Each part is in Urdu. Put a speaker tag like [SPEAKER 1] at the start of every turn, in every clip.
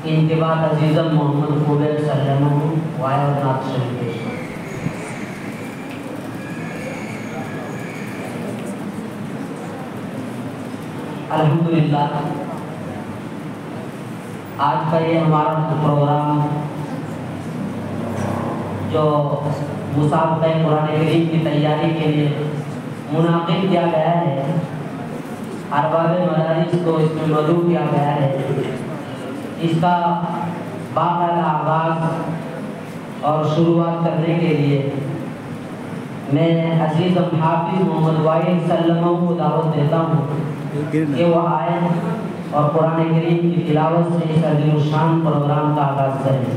[SPEAKER 1] انتباہ عزیزم محمد خوبیر سلمہ وائے اور نات شریف. الحمدللہ آج کا یہ ہمارا پروگرام جو مسابقہ قرآن کریم کی تیاری کے لیے منعقد کیا گیا ہے، ارباب مدارس کو اس میں مدعو کیا گیا ہے، اس کا باقاعدہ آغاز اور شروعات کرنے کے لیے میں عزیز حافظ محمد وائل سلمہ کو دعوت دیتا ہوں کہ وہ آئیں اور قرآن کریم کی تلاوت سے اس عظیم الشان پروگرام کا آغاز کریں.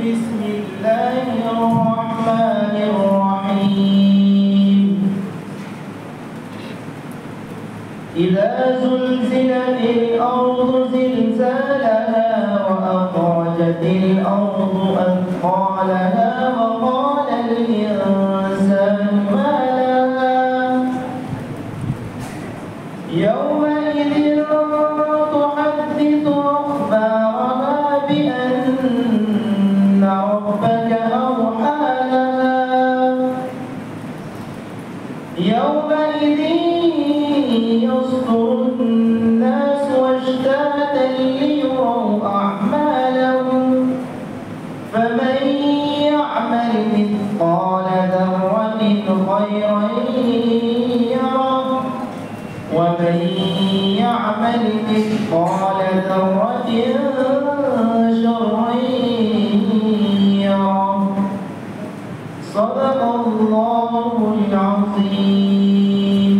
[SPEAKER 2] بسم الله الرحمن الرحيم. إذا زلزلت الأرض زلزالها وأخرجت الأرض أثقالها وقال الإنسان ما لها يومئذ تحدث أخبارها بأن ربك أوحى لها يومئذ يصدر الناس أشتاتا ليروا أعمالهم فمن يعمل مثقال ذرة خيرا يره ومن يعمل مثقال ذرة شرا يره صدق الله العظيم.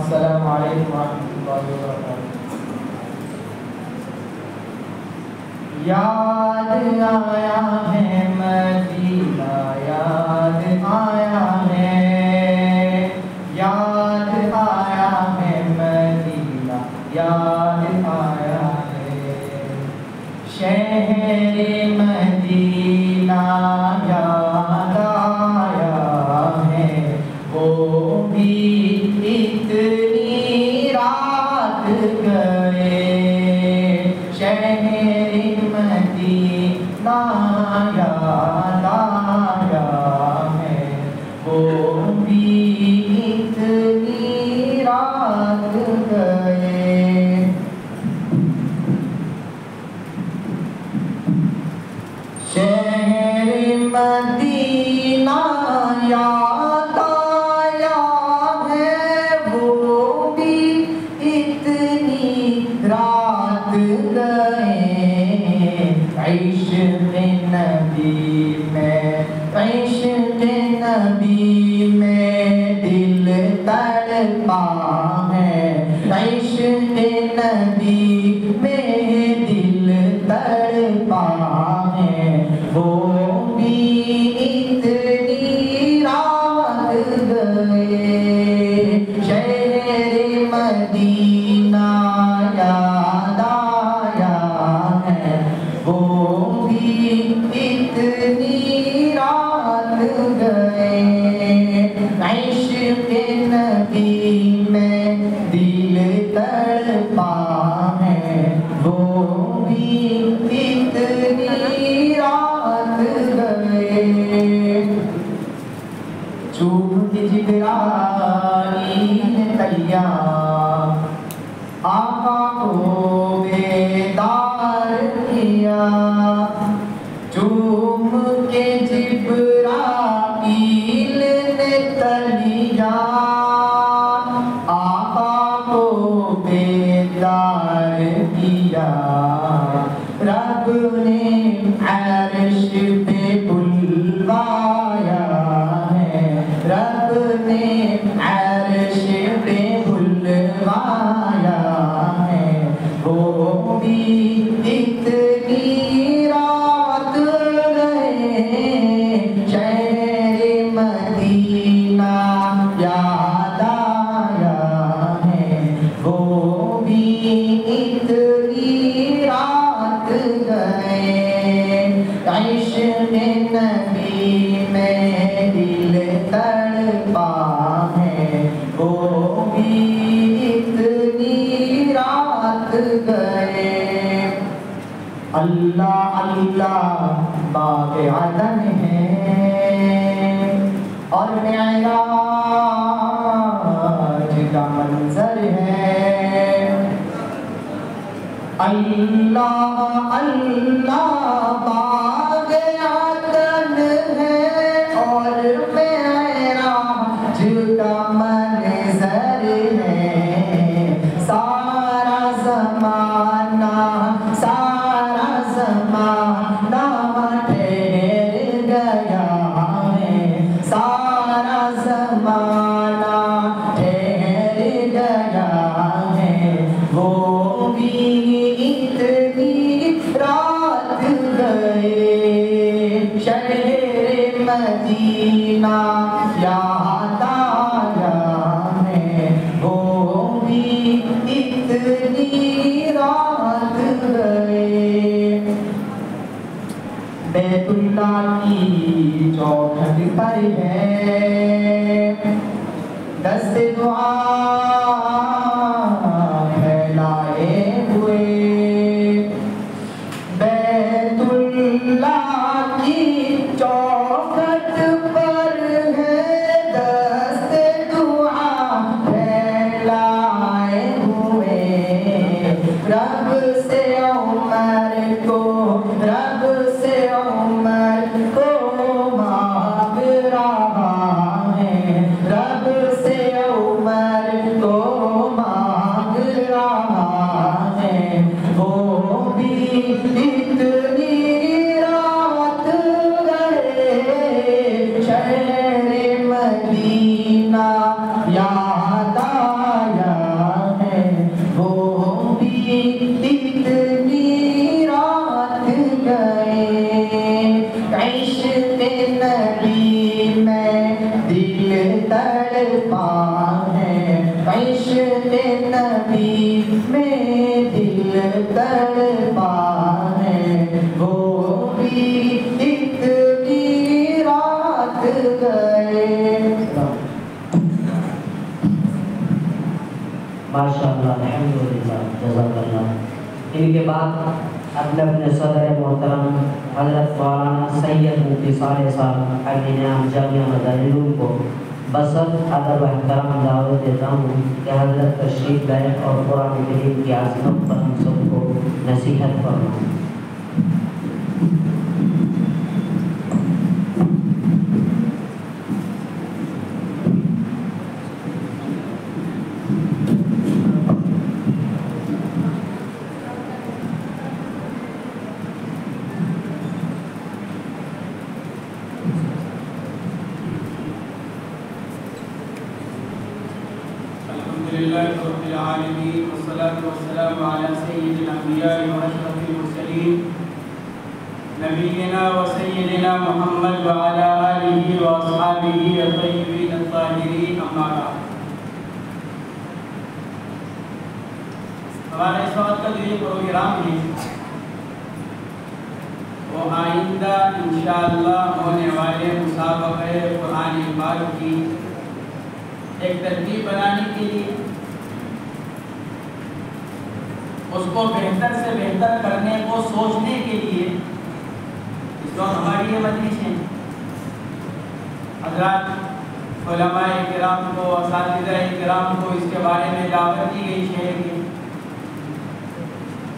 [SPEAKER 2] السلام علیکم ورحمۃ اللہ وبرکاتہ۔ یاد آیا ہے مدینہ، یاد آیا ہے، یاد آیا ہے مدینہ، یاد آیا ہے شہر مدینہ، یاد آیا ہے وہ بھی اتنی رات گئے شہر مدینہ، یاد آیا ہے وہ بھی اتنی رات گئے شہر مدینہ، یاد آیا ہے وہ بھی اتنی رات گئے عشق نبی میں، عشق نبی میں دل تڑپا ہے عشق نبی میں دل تڑپا ہے وہ بھی اتنی رات گئے شہر مدینہ، یاد آیا ہے وہ بھی اتنی رات گئے عشق نبی میں دل تڑپا ہے وہ بھی اتنی رات گئے چوب جبرائیل تیار آقا کو بیدار کیا چوم کے جبرائیل نے تلیا آقا کو بیدار کیا رب نے عرش پہ بلوایا ہے رب نے عرش پہ بلوایا ہے وہ بھی اتنی رات گئے شہر مدینہ، یاد آیا ہے وہ بھی اتنی رات گئے عشق نبی میں دل تڑپا ہے وہ بھی اتنی رات گئے اللہ اللہ باغ عدن ہے اور معراج کا منظر ہے اللہ اللہ باغ عدن گئے شہر مدینہ یاد آیا ہے وہ بھی اتنی رات گئے بیت اللہ کی چوکھٹ پر ہے دست دعا پھیلائے ہوئے بیت اللہ کی چوکھٹ پر ہے دست دعا پھیلائے ہوئے رب سے عمر کو رب سے عمر کو مانگ رہا ہے رب سے عمر کو مانگ رہا ہے وہ بھی اتنی رات گئے شہر مدینہ یاد آیا ہے وہ بھی اتنی رات گئے عشق نبی میں دل تڑپا ہے عشق نبی میں دل تڑپا ہے وہ بھی اتنی رات گئے
[SPEAKER 1] ماشاءاللہ الحمدللہ جزاک اللہ. ان کے بعد اپنے صدر محترم حضرت مولانا سید مفتی صالح صاحب امین جامعہ مدارالعلوم کو بسط ادب و احترام دعوت دیتا ہوں کہ حضرت تشریف لائیں اور قرآن کریم کی عظمت پر ہم سب کو نصیحت فرمائیں.
[SPEAKER 3] الحمدللہ رب العالمین والصلاة والسلام علی سید الانبیاء واشرف المرسلین نبینا و سیدنا محمد وعلی آلہ واصحابہ الطیبین الطاہرین اما بعد. ہمارا اس وقت کا جو یہ پروگرام ہے وہ آئندہ انشاءاللہ ہونے والے مسابقہ قرآن پاک کی ایک ترتیب بنانے کے لیے اس کو بہتر سے بہتر کرنے کو سوچنے کے لیے اس وقت ہماری یہ مجلس ہے. حضرات علماء کرام کو اساتذہ کرام کو اس کے بارے میں دعوت دی گئی شہر کی.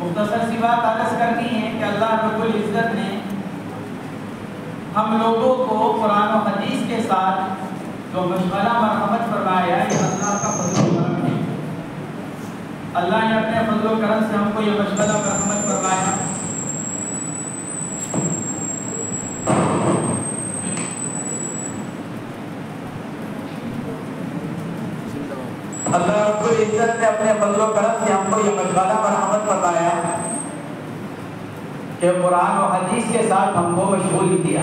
[SPEAKER 3] مختصر سی بات عرض کرنی ہے کہ اللہ رب العزت نے ہم لوگوں کو قرآن و حدیث کے ساتھ جو مشغلہ مرحمت فرمایا یہ اللہ کا فضل و کرم ہے. اللہ نے اپنے فضل و کرم سے ہم کو یہ مشغلہ مرحمت فرمایا. اللہ رب العزت نے اپنے فضل و کرم سے ہم کو یہ مشغلہ مرحمت فرمایا کہ قرآن و حدیث کے ساتھ ہم کو مشغول کیا.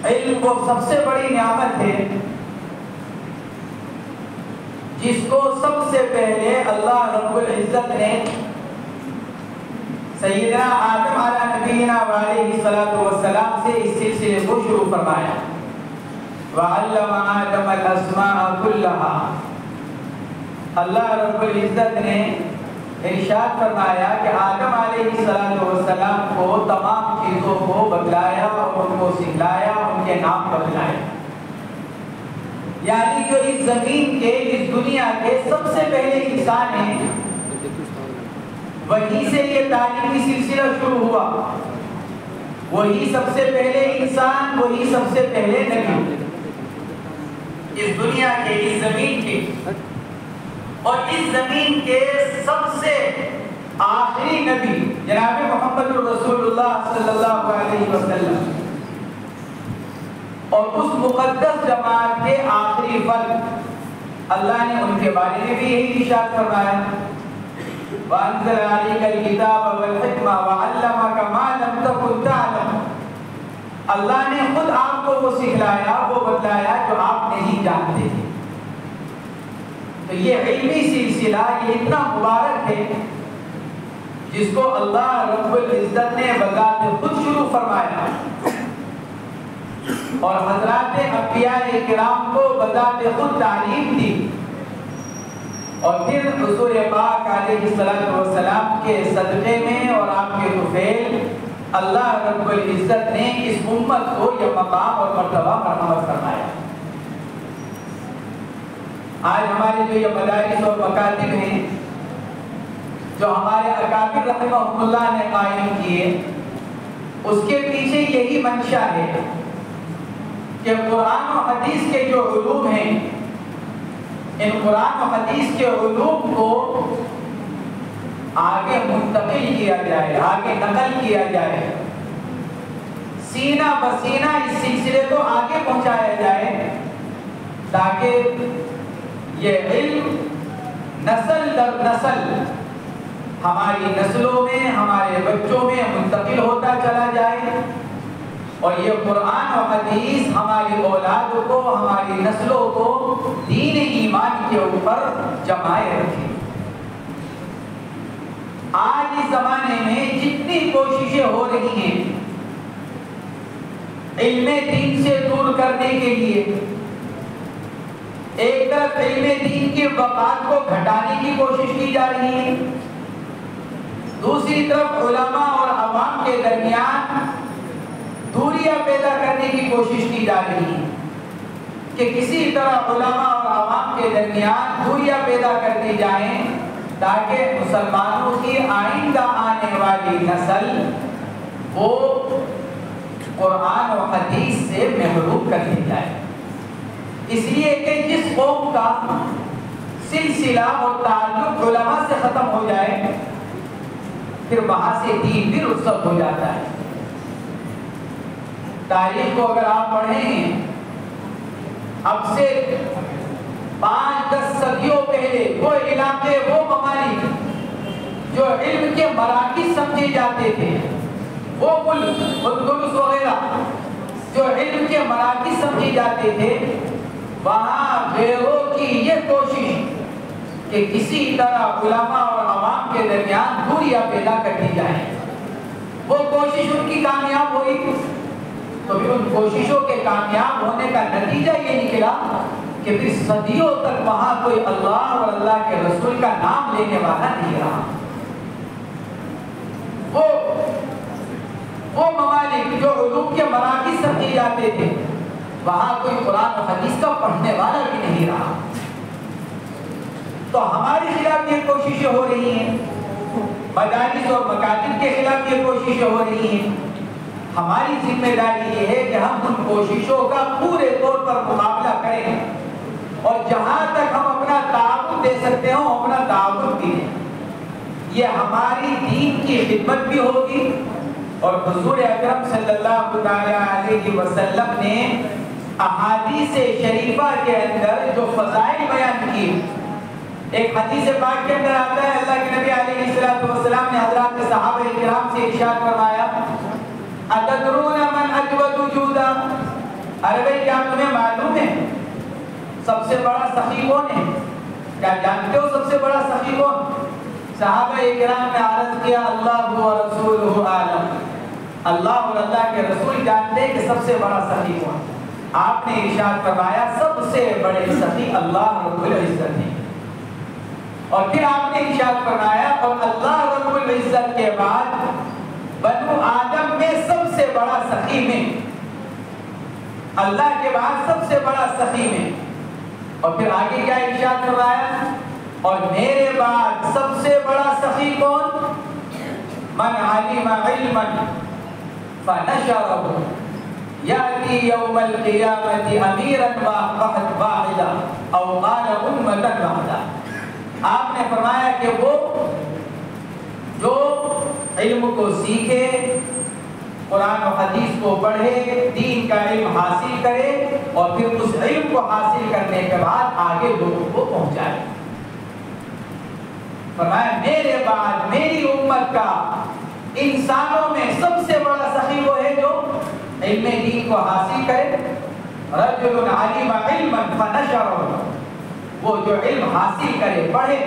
[SPEAKER 3] علم وہ سب سے بڑی نعمت ہے جس کو سب سے پہلے اللہ رب العزت نے سیدنا آدم علیہ نبینا علیہ السلام سے اس سلسلے کو شروع فرمایا. وَعَلَّمَ آدَمَ الْأَسْمَاءَ كُلَّهَا. اللہ رب العزت نے ارشاد فرمایا کہ آدم علیہ السلام کو تمام چیزوں کو بتلایا اور ان کو سکھلایا، ان کے نام بتلائے. یعنی جو اس زمین کے اس دنیا کے سب سے پہلے انسان ہیں وہی سے یہ تعلیمی سلسلہ شروع ہوا. وہی سب سے پہلے انسان، وہی سب سے پہلے نبی اس دنیا کے، اس زمین کے، اور اس زمین کے سب سے آخری نبی جناب محمد رسول اللہ صلی اللہ علیہ وسلم، اور اس مقدس جماعت کے آخری فرد. اللہ نے ان کے بارے میں بھی یہی ارشاد فرمایا وَأَنزَلَ عَلَيْكَ الْكِتَابَ وَالْحِكْمَةَ وَعَلَّمَكَ مَا لَمْ تَكُنْ تَعْلَمُ. اللہ نے خود آپ کو وہ سکھلایا، وہ بتلایا جو آپ نہیں جانتے تھے. تو یہ علمی سلسلہ یہ اتنا مبارک ہے جس کو اللہ رب العزت نے بذات خود شروع فرمایا اور حضرات انبیاء کرام کو بذات خود تعلیم دی، اور پھر حضور پاک علیہ السلام کے صدقے میں اور آپ کے طفیل اللہ رب العزت نے اس امت کو یہ مقام اور مرتبہ مرحمت فرمایا. آج ہمارے جو یہ مدارس اور مکاتب ہیں جو ہمارے اکابر رحمہ اللہ نے قائم کیے، اس کے پیچھے یہی منشا ہے کہ قرآن و حدیث کے جو علوم ہیں، ان قرآن و حدیث کے علوم کو آگے منتقل کیا جائے، آگے نقل کیا جائے، سینہ بسینہ اس سلسلے کو آگے پہنچایا جائے تاکہ یہ علم نسل در نسل ہماری نسلوں میں، ہمارے بچوں میں منتقل ہوتا چلا جائے، اور یہ قرآن و حدیث ہماری اولاد کو، ہماری نسلوں کو دین ایمان کے اوپر جمائے رکھے. آج اس زمانے میں جتنی کوششیں ہو رہی ہیں علم دین سے دور کرنے کے لیے، ایک طرف علم دین کے وقات کو گھٹانے کی کوشش کی جا رہی ہے، دوسری طرف علماء اور عوام کے درمیان دوریاں پیدا کرنے کی کوشش کی جا رہی ہے کہ کسی طرح علماء اور عوام کے درمیان دوریاں پیدا کر دی جائیں تاکہ مسلمانوں کی آئندہ آنے والی نسل وہ قرآن و حدیث سے محروم کر دی جائے. اس لیے کہ جس قوم کا سلسلہ اور تعلق علماء سے ختم ہو جائے پھر وہاں سے دین بھی رخصت ہو جاتا ہے. تاریخ کو اگر آپ پڑھیں، اب سے 5-10 صدیوں پہلے وہ علاقے، وہ ممالک جو علم کے مراکز سمجھے جاتے تھے، وہ ملک اندلس وغیرہ جو علم کے مراکز سمجھے جاتے تھے، وہاں غیروں کی یہ کوشش کہ کسی طرح علماء اور عوام کے درمیان دوریاں پیدا کر دی جائیں، وہ کوشش ان کی کامیاب ہوئی. تو پھر ان کوششوں کے کامیاب ہونے کا نتیجہ یہ نکلا کہ پھر صدیوں تک وہاں کوئی اللہ اور اللہ کے رسول کا نام لینے والا نہیں رہا. وہ ممالک جو علوم کے مراکز سمجھے جاتے تھے، وہاں کوئی قرآن و حدیث کا پڑھنے والا بھی نہیں رہا. تو ہمارے خلاف یہ کوششیں ہو رہی ہیں، مدارس اور مکاتب کے خلاف یہ کوششیں ہو رہی ہیں. ہماری ذمہ داری یہ ہے کہ ہم ان کوششوں کا پورے طور پر مقابلہ کریں، اور جہاں تک ہم اپنا تعاون دے سکتے ہوں اپنا تعاون بھی دیں. یہ ہماری دین کی خدمت بھی ہوگی، اور حضور اکرم صلی اللہ علیہ وسلم نے احادیث شریفہ کے اندر جو فضائل بیان کی، ایک حدیث پاک کے اندر آتا ہے اللہ کے نبی علیہ السلام نے حضرات صحابہ کرام سے ارشاد فرمایا، اتدرون من اجود وجودا، ارے بھائی کیا تمہیں معلوم ہے سب سے بڑا سخی کون ہے؟ کیا جانتے ہو سب سے بڑا سخی کون؟ صحابہ کرام نے عرض کیا اللہ و رسولہ عالم، اللہ اور اللہ کے رسول جانتے ہیں کہ سب سے بڑا سخی کون. آپ نے ارشاد فرمایا سب سے بڑے سخی اللہ رب العزت ہیں. اور پھر آپ نے ارشاد فرمایا اور اللہ رب العزت کے بعد بنو آدم میں سب سے بڑا سخی میں، اللہ کے بعد سب سے بڑا سخی میں. اور پھر آگے کیا ارشاد فرمایا، اور میرے بعد سب سے بڑا سخی کون؟ من علم علما فنشره یأتی یوم القیامت امیرا واحدا او قال امتا واحدا. آپ نے فرمایا کہ وہ جو علم کو سیکھے، قرآن و حدیث کو پڑھے، دین کا علم حاصل کرے، اور پھر اس علم کو حاصل کرنے کے بعد آگے لوگوں کو پہنچائے. فرمایا میرے بعد میری امت کا انسانوں میں سب سے بڑا سخی وہ ہے جو علم دین کو حاصل کرے، رجل علم علما فنشرہ، وہ جو علم حاصل کرے پڑھے،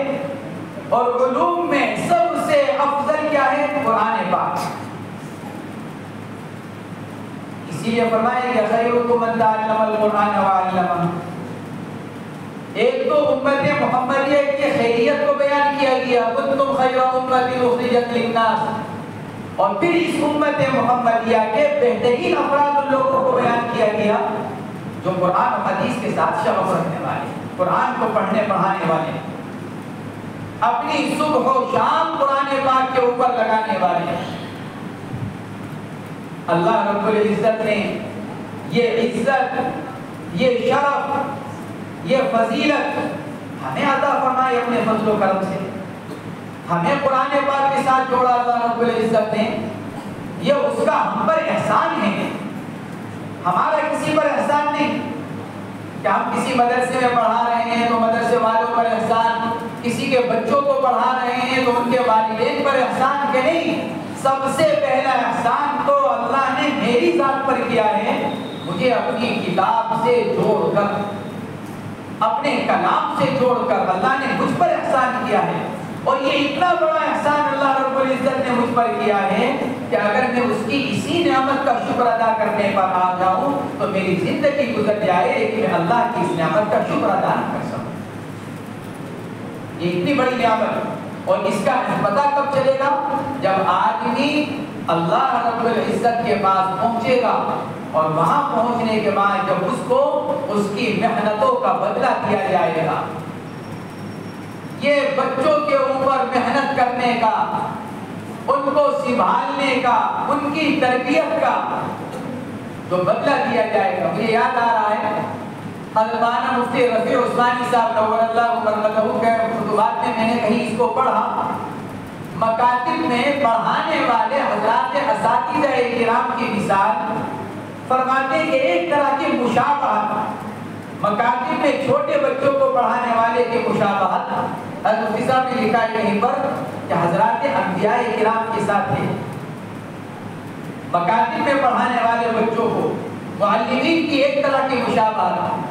[SPEAKER 3] اور علوم میں سب سے افضل کیا ہے؟ قرآن پاک۔ اسی لیے فرمایا کہ خیرکم من تعلم القرآن وعلمہ۔ ایک تو امت محمدیہ کی خیریت کو بیان کیا گیا، کنتم خیر امت اخرجت للناس، اور پھر اس امت محمدیہ کے بہترین افراد ان لوگوں کو بیان کیا گیا جو قرآن و حدیث کے ساتھ شغف رکھنے والے، قرآن کو پڑھنے پڑھانے والے، اپنی صبح و شام قرآن پاک کے اوپر لگانے والے۔ اللہ رب العزت نے یہ عزت، یہ شرف، یہ فضیلت ہمیں عطا فرمائی اپنے فضل و کرم سے، ہمیں قرآن پاک کے ساتھ جوڑا اللہ رب العزت نے، یہ اس کا ہم پر احسان ہے، ہمارا کسی پر احسان نہیں کہ ہم کسی مدرسے میں پڑھا رہے ہیں تو مدرسے والوں پر احسان، کسی کے بچوں کو پڑھا رہے ہیں تو ان کے والدین پر احسان، کہ نہیں، سب سے پہلا احسان تو اللہ نے میری ذات پر کیا ہے، مجھے اپنی کتاب سے جوڑ کر، اپنے کلام سے جوڑ کر اللہ نے مجھ پر احسان کیا ہے، اور یہ اتنا بڑا احسان اللہ رب العزت نے مجھ پر کیا ہے کہ اگر میں اس کی اسی نعمت کا شکر ادا کرنے پر آ جاؤں تو میری زندگی گزر جائے لیکن میں اللہ کی اس نعمت کا شکر ادا نہ کر سکوں۔ یہ اتنی بڑی نعمت، اور اس کا پتہ کب چلے گا؟ جب آدمی اللہ رب العزت کے پاس پہنچے گا، اور وہاں پہنچنے کے بعد جب اس کو اس کی محنتوں کا بدلہ دیا جائے گا، یہ بچوں کے اوپر محنت کرنے کا، ان کو سنبھالنے کا، ان کی تربیت کا جو بدلہ دیا جائے گا۔ مجھے یاد آ رہا ہے علامہ مفتی رفیع عثمانی صاحب نور اللہ مرمدہ کے خطبات میں نے کہیں اس کو پڑھا، مکاتب میں پڑھانے والے حضرات اساتذہ کرام کی مثال فرماتے ہیں کہ ایک طرح کی مشابہت، مکاتب میں چھوٹے بچوں کو پڑھانے والے کی مشابہت، حضرت مفتی صاحب نے لکھا ہے یہیں پر کہ حضرات انبیاء کرام کے ساتھ تھے، مکاتب میں پڑھانے والے بچوں کو معلمین کی ایک طرح کی مشابہت،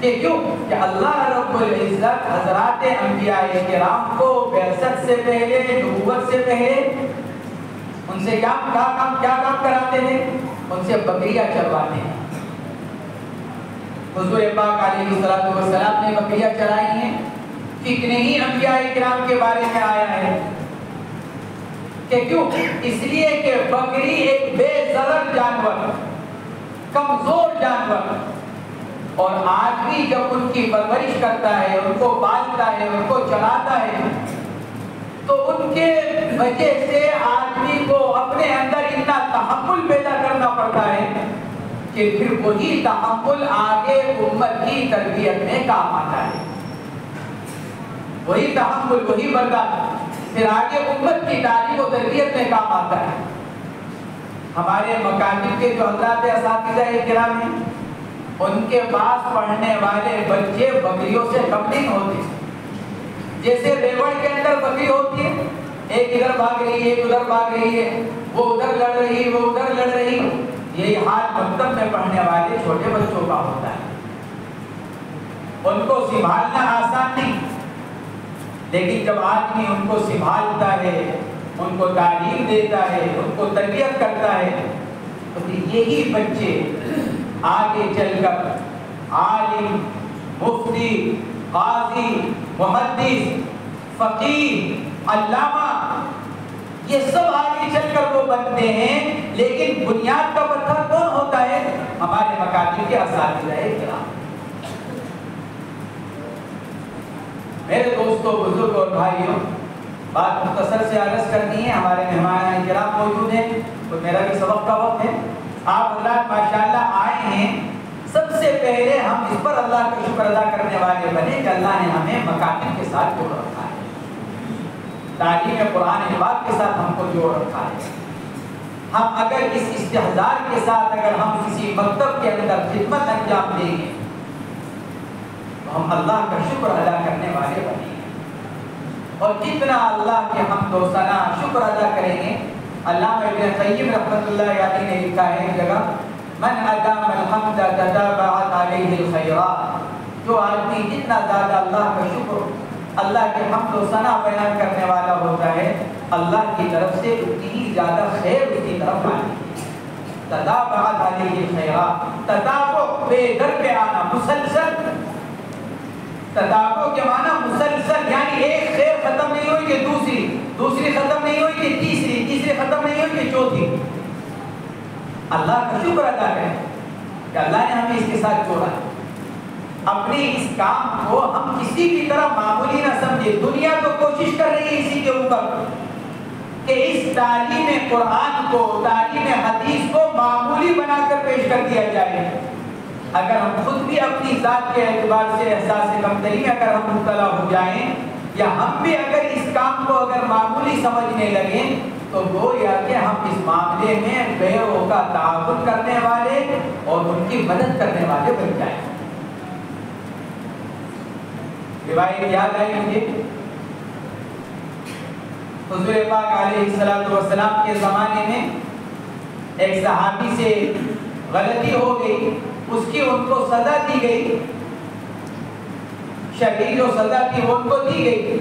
[SPEAKER 3] کہ کیوں؟ کہ اللہ رب العزت حضرات انبیاء کرام کو بعثت سے پہلے، نبوت سے پہلے ان سے کیا کام کراتے تھے؟ ان سے بکریاں چرواتے ہیں۔ حضور پاک علیہ السلام نے بکریاں چرائی ہیں، کتنے ہی انبیاء کرام کے بارے میں آیا ہے کہ کیوں؟ اس لیے کہ بکری ایک بے ضرر جانور، کمزور جانور، اور آدمی جب ان کی پرورش کرتا ہے، ان کو پالتا ہے، ان کو چلاتا ہے، تو ان کے وجہ سے آدمی کو اپنے اندر اتنا تحمل پیدا کرنا پڑتا ہے کہ پھر وہی تحمل آگے امت کی تربیت میں کام آتا ہے، وہی تحمل، وہی برداشت پھر آگے امت کی تعلیم و تربیت میں کام آتا ہے۔ ہمارے مکاتب کے جو حضرات اساتذہ کرام ہیں، ان کے پاس پڑھنے والے بچے بکریوں سے کم نہیں ہوتے، جیسے ریوڑ کے اندر بکری ہوتی ہے، ایک ادھر بھاگ رہی ہے، ایک ادھر بھاگ رہی ہے، وہ ادھر لڑ رہی ہے، وہ ادھر لڑ رہی، یہی حال مکتب میں پڑھنے والے چھوٹے بچوں کا ہوتا ہے۔ ان کو سنبھالنا آسان نہیں، لیکن جب آدمی ان کو سنبھالتا ہے، ان کو تعلیم دیتا ہے، ان کو تربیت کرتا ہے، تو یہی بچے آگے چل کر عالم، مفتی، قاضی، محدث، فقیہ، علامہ، یہ سب آگے چل کر وہ بنتے ہیں، لیکن بنیاد کا پتھر کون ہوتا ہے؟ ہمارے مکاتب کے اساتذہ کرام۔ میرے دوستوں، بزرگ اور بھائیوں، بات مختصر سے عرض کرنی ہے، ہمارے مہمان کرام موجود ہیں، تو میرا بھی سبق کا وقت ہے، آپ حضرات ماشاءاللہ آئے ہیں، سب سے پہلے ہم اس پر اللہ کا شکر ادا کرنے والے بنے کہ اللہ نے ہمیں مکاتب کے ساتھ جوڑ رکھا ہے، تعلیم قرآن پاک کے ساتھ ہم کو جوڑ رکھا ہے۔ ہم اگر اس استحضار کے ساتھ اگر ہم کسی مکتب کے اندر خدمت انجام دیں گے تو ہم اللہ کا شکر ادا کرنے والے بنے گے۔ اور کتنا اللہ کے حمد و ثنا شکر ادا کریں گے. علامہ ابن قیم رحمۃ اللہ علیہ نے لکھا ہے ایک جگہ من ادام الحمد تتابعت علیہ الخیرات. جو آدمی جتنا زیادہ اللہ کا شکر اللہ کے حمد و ثنا بیان کرنے والا ہوتا ہے اللہ کی طرف سے اتنی ہی زیادہ خیر اس کی طرف آتی ہے. تتابعت علیہ الخیرات. تتابع بے در پہ آنا, مسلسل. تتابع کے معنی مسلسل, یعنی ایک خیر ختم نہیں ہوئی کہ دوسری ختم نہیں ہوئی کہ تیسری ختم نہیں ہوئی کہ چوتھی. اللہ کا شکر ادا کریں کہ اللہ نے ہمیں اس کے ساتھ جوڑا. اپنے اس کام کو ہم کسی بھی طرح معمولی نہ سمجھے. دنیا تو کوشش کر رہی ہے اسی کے اوپر کہ اس تعلیم قرآن کو, تعلیم حدیث کو معمولی بنا کر پیش کر دیا جائے. اگر ہم خود بھی اپنی ذات کے اعتبار سے احساس کمتری میں اگر ہم مبتلا ہو جائیں یا ہم بھی اگر اس کام کو اگر معمولی سمجھنے لگیں تو گویا کہ ہم اس معاملے میں غیروں کا تعاون کرنے والے اور ان کی مدد کرنے والے بن جائیں. روایت یاد آئی مجھے, حضور پاک علیہ السلام کے زمانے میں ایک صحابی سے غلطی ہو گئی, اس کی ان کو سزا دی گئی, شرعی جو سزا تھی وہ ان کو دی گئی.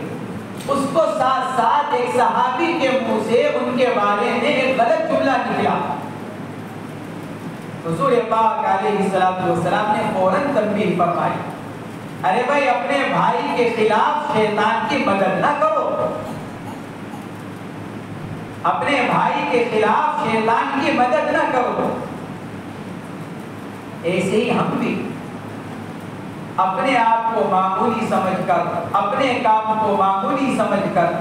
[SPEAKER 3] اس کو ساتھ ساتھ ایک صحابی کے منہ سے ان کے بارے میں ایک غلط جملہ نکلا. حضور پاک علیہ السلام نے فوراً تنبیہ فرمائی, ارے بھائی اپنے بھائی کے خلاف شیطان کی مدد نہ کرو. اپنے بھائی کے خلاف شیطان کی مدد نہ کرو. ایسے ہی ہم بھی اپنے آپ کو معمولی سمجھ کر, اپنے کام کو معمولی سمجھ کر,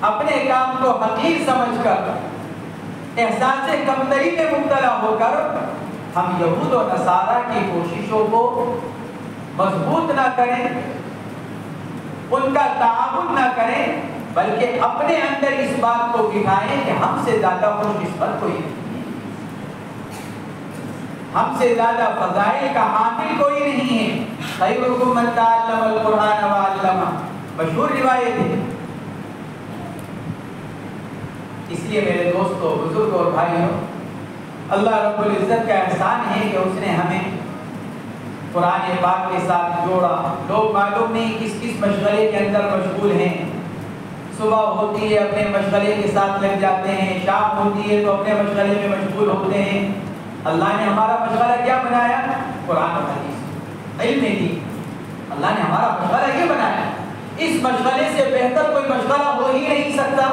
[SPEAKER 3] اپنے کام کو حقیر سمجھ کر, احساس کمتری میں مبتلا ہو کر ہم یہود و نصارہ کی کوششوں کو مضبوط نہ کریں, ان کا تعاون نہ کریں, بلکہ اپنے اندر اس بات کو بٹھائیں کہ ہم سے زیادہ خوش قسمت کوئی نہیں, ہم سے زیادہ فضائل کا حامل کوئی نہیں ہے. خیرکم من تعلم القرآن وعلمہ, مشہور روایت ہے. اس لیے میرے دوستو, بزرگوں اور بھائیوں, اللہ رب العزت کا احسان ہے کہ اس نے ہمیں قرآن پاک کے ساتھ جوڑا. لوگ معلوم نہیں کس کس مشغلے کے اندر مشغول ہیں. صبح ہوتی ہے اپنے مشغلے کے ساتھ لگ جاتے ہیں, شام ہوتی ہے تو اپنے مشغلے میں مشغول ہوتے ہیں. اللہ نے ہمارا مشغلہ کیا بنایا؟ قرآن و حدیث, علم دین. اللہ نے ہمارا مشغلہ یہ بنایا. اس مشغلے سے بہتر کوئی مشغلہ ہو ہی نہیں سکتا,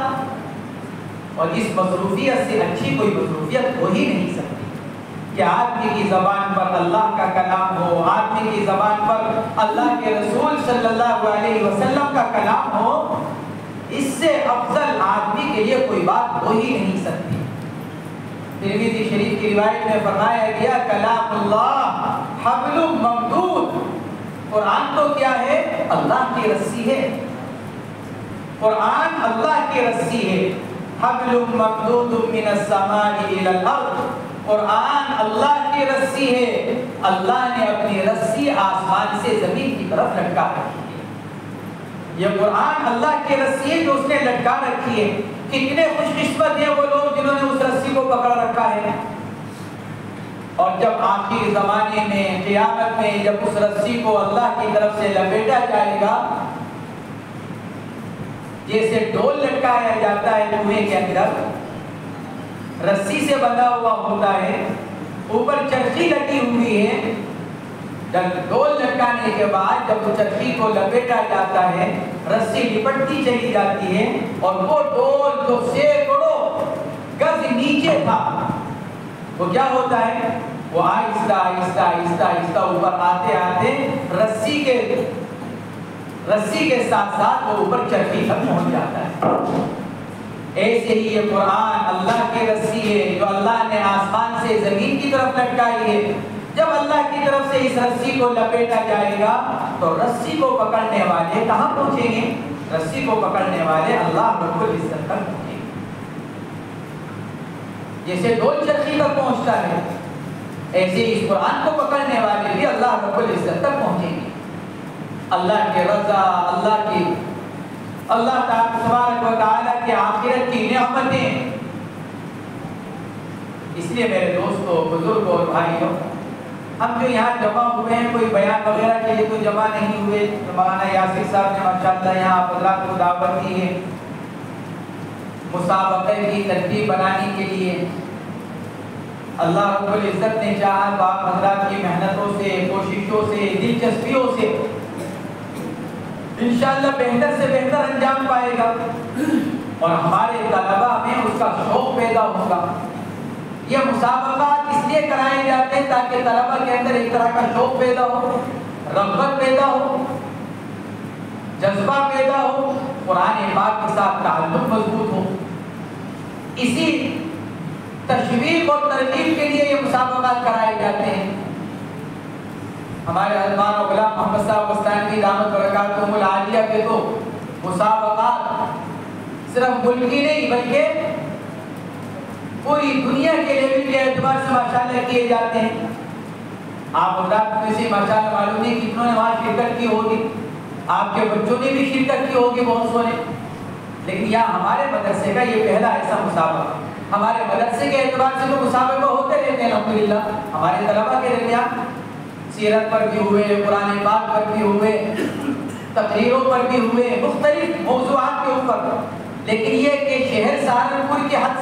[SPEAKER 3] اور اس مصروفیت سے اچھی کوئی مصروفیت ہو ہی نہیں سکتی کہ آدمی کی زبان پر اللہ کا کلام ہو, آدمی کی زبان پر اللہ کے رسول صلی اللہ علیہ وسلم کا کلام ہو. اس سے افضل آدمی کے لیے کوئی بات ہو ہی نہیں سکتی. ترمذی شریف کی روایت میں فرمایا گیا کلام اللہ حبل ممدود. قرآن تو کیا ہے؟ اللہ کی رسی ہے. قرآن اللہ کی رسی ہے. حبل ممدود من السماء الى الارض. قرآن اللہ کی رسی ہے. اللہ نے اپنی رسی آسمان سے زمین کی طرف لٹکا رکھی ہے. یہ قرآن اللہ کی رسی ہے جو اس نے لٹکا رکھی ہے. کتنے خوش قسمت ہیں وہ لوگ جنہوں نے اس رسی کو پکڑ رکھا ہے. اور جب آخری زمانے میں قیامت میں جب اس رسی کو اللہ کی طرف سے لپیٹا جائے گا, جیسے ڈول لٹکایا جاتا ہے کنویں کے اندر, رسی سے بندھا ہوا ہوتا ہے, اوپر چرخی لگی ہوئی ہے. جب ڈول لٹکانے کے بعد جب چرخی کو لپیٹا جاتا ہے, رسی لپٹتی چلی جاتی ہے, اور وہ ڈول جو سینکڑوں گز نیچے تھا وہ کیا ہوتا ہے؟ وہ آہستہ آہستہ آہستہ آہستہ اوپر آتے آتے رسی کے ساتھ ساتھ وہ اوپر چرخی تک پہنچ جاتا ہے. ایسے ہی یہ قرآن اللہ کی رسی ہے جو اللہ نے آسمان سے زمین کی طرف لٹکائی ہے. جب اللہ کی طرف سے اس رسی کو لپیٹا جائے گا تو رسی کو پکڑنے والے کہاں پہنچیں گے؟ رسی کو پکڑنے والے اللہ رب العزت تک پہنچیں گے. جیسے ڈول چرخی تک پہنچتا ہے, ایسے اس قرآن کو پکڑنے والے بھی اللہ رب العزت تک پہنچیں گے. اللہ کے رضا, اللہ کی اللہ تبارک و تعالیٰ کی آخرت کی نعمتیں. اس لیے میرے دوستوں، بزرگوں اور بھائیوں، ہم جو یہاں جمع ہوئے ہیں کوئی بیان وغیرہ کے لیے تو جمع نہیں ہوئے. مولانا یاسر صاحب نے ماشاءاللہ یہاں آپ حضرات کو دعوت دی ہے مسابقے کی ترتیب بنانے کے لیے. اللہ رب العزت نے چاہا تو آپ حضرات کی محنتوں سے، کوششوں سے، دلچسپیوں سے انشاءاللہ بہتر سے بہتر انجام پائے گا اور ہمارے طلباء میں اس کا شوق پیدا ہوگا. یہ مسابقات اس لیے کرائے جاتے ہیں تاکہ طلباء کے اندر ایک طرح کا شوق پیدا ہو، رغبت پیدا ہو، جذبہ پیدا ہو، قرآن پاک کے ساتھ تعلق مضبوط ہو. اسی تشویق اور ترغیب کے لیے یہ مسابقات کرائے جاتے ہیں. ہمارے حضرات و غلام محمد صاحب وستانوی دامت برکاتہم العالیہ کے تو مسابقات صرف ملکی نہیں بلکہ پوری دنیا کے لیول کے اعتبار سے ماشاءاللہ کیے جاتے ہیں. آپ حضرات میں سے ماشاءاللہ معلوم نہیں کتنوں نے وہاں شرکت کی ہوگی، آپ کے بچوں نے بھی شرکت کی ہوگی بہت سو نے. لیکن یہاں ہمارے مدرسے کا یہ پہلا ایسا مسابقہ. ہمارے مدرسے کے اعتبار سے تو مسابقہ ہوتے رہتے ہیں الحمدللہ. ہمارے طلباء کے درمیان سیرت پر بھی ہوئے، قرآن پاک پر بھی ہوئے، تقریروں پر بھی ہوئے، مختلف موضوعات کے اوپر. لیکن یہ کہ شہر سہارنپور کے حد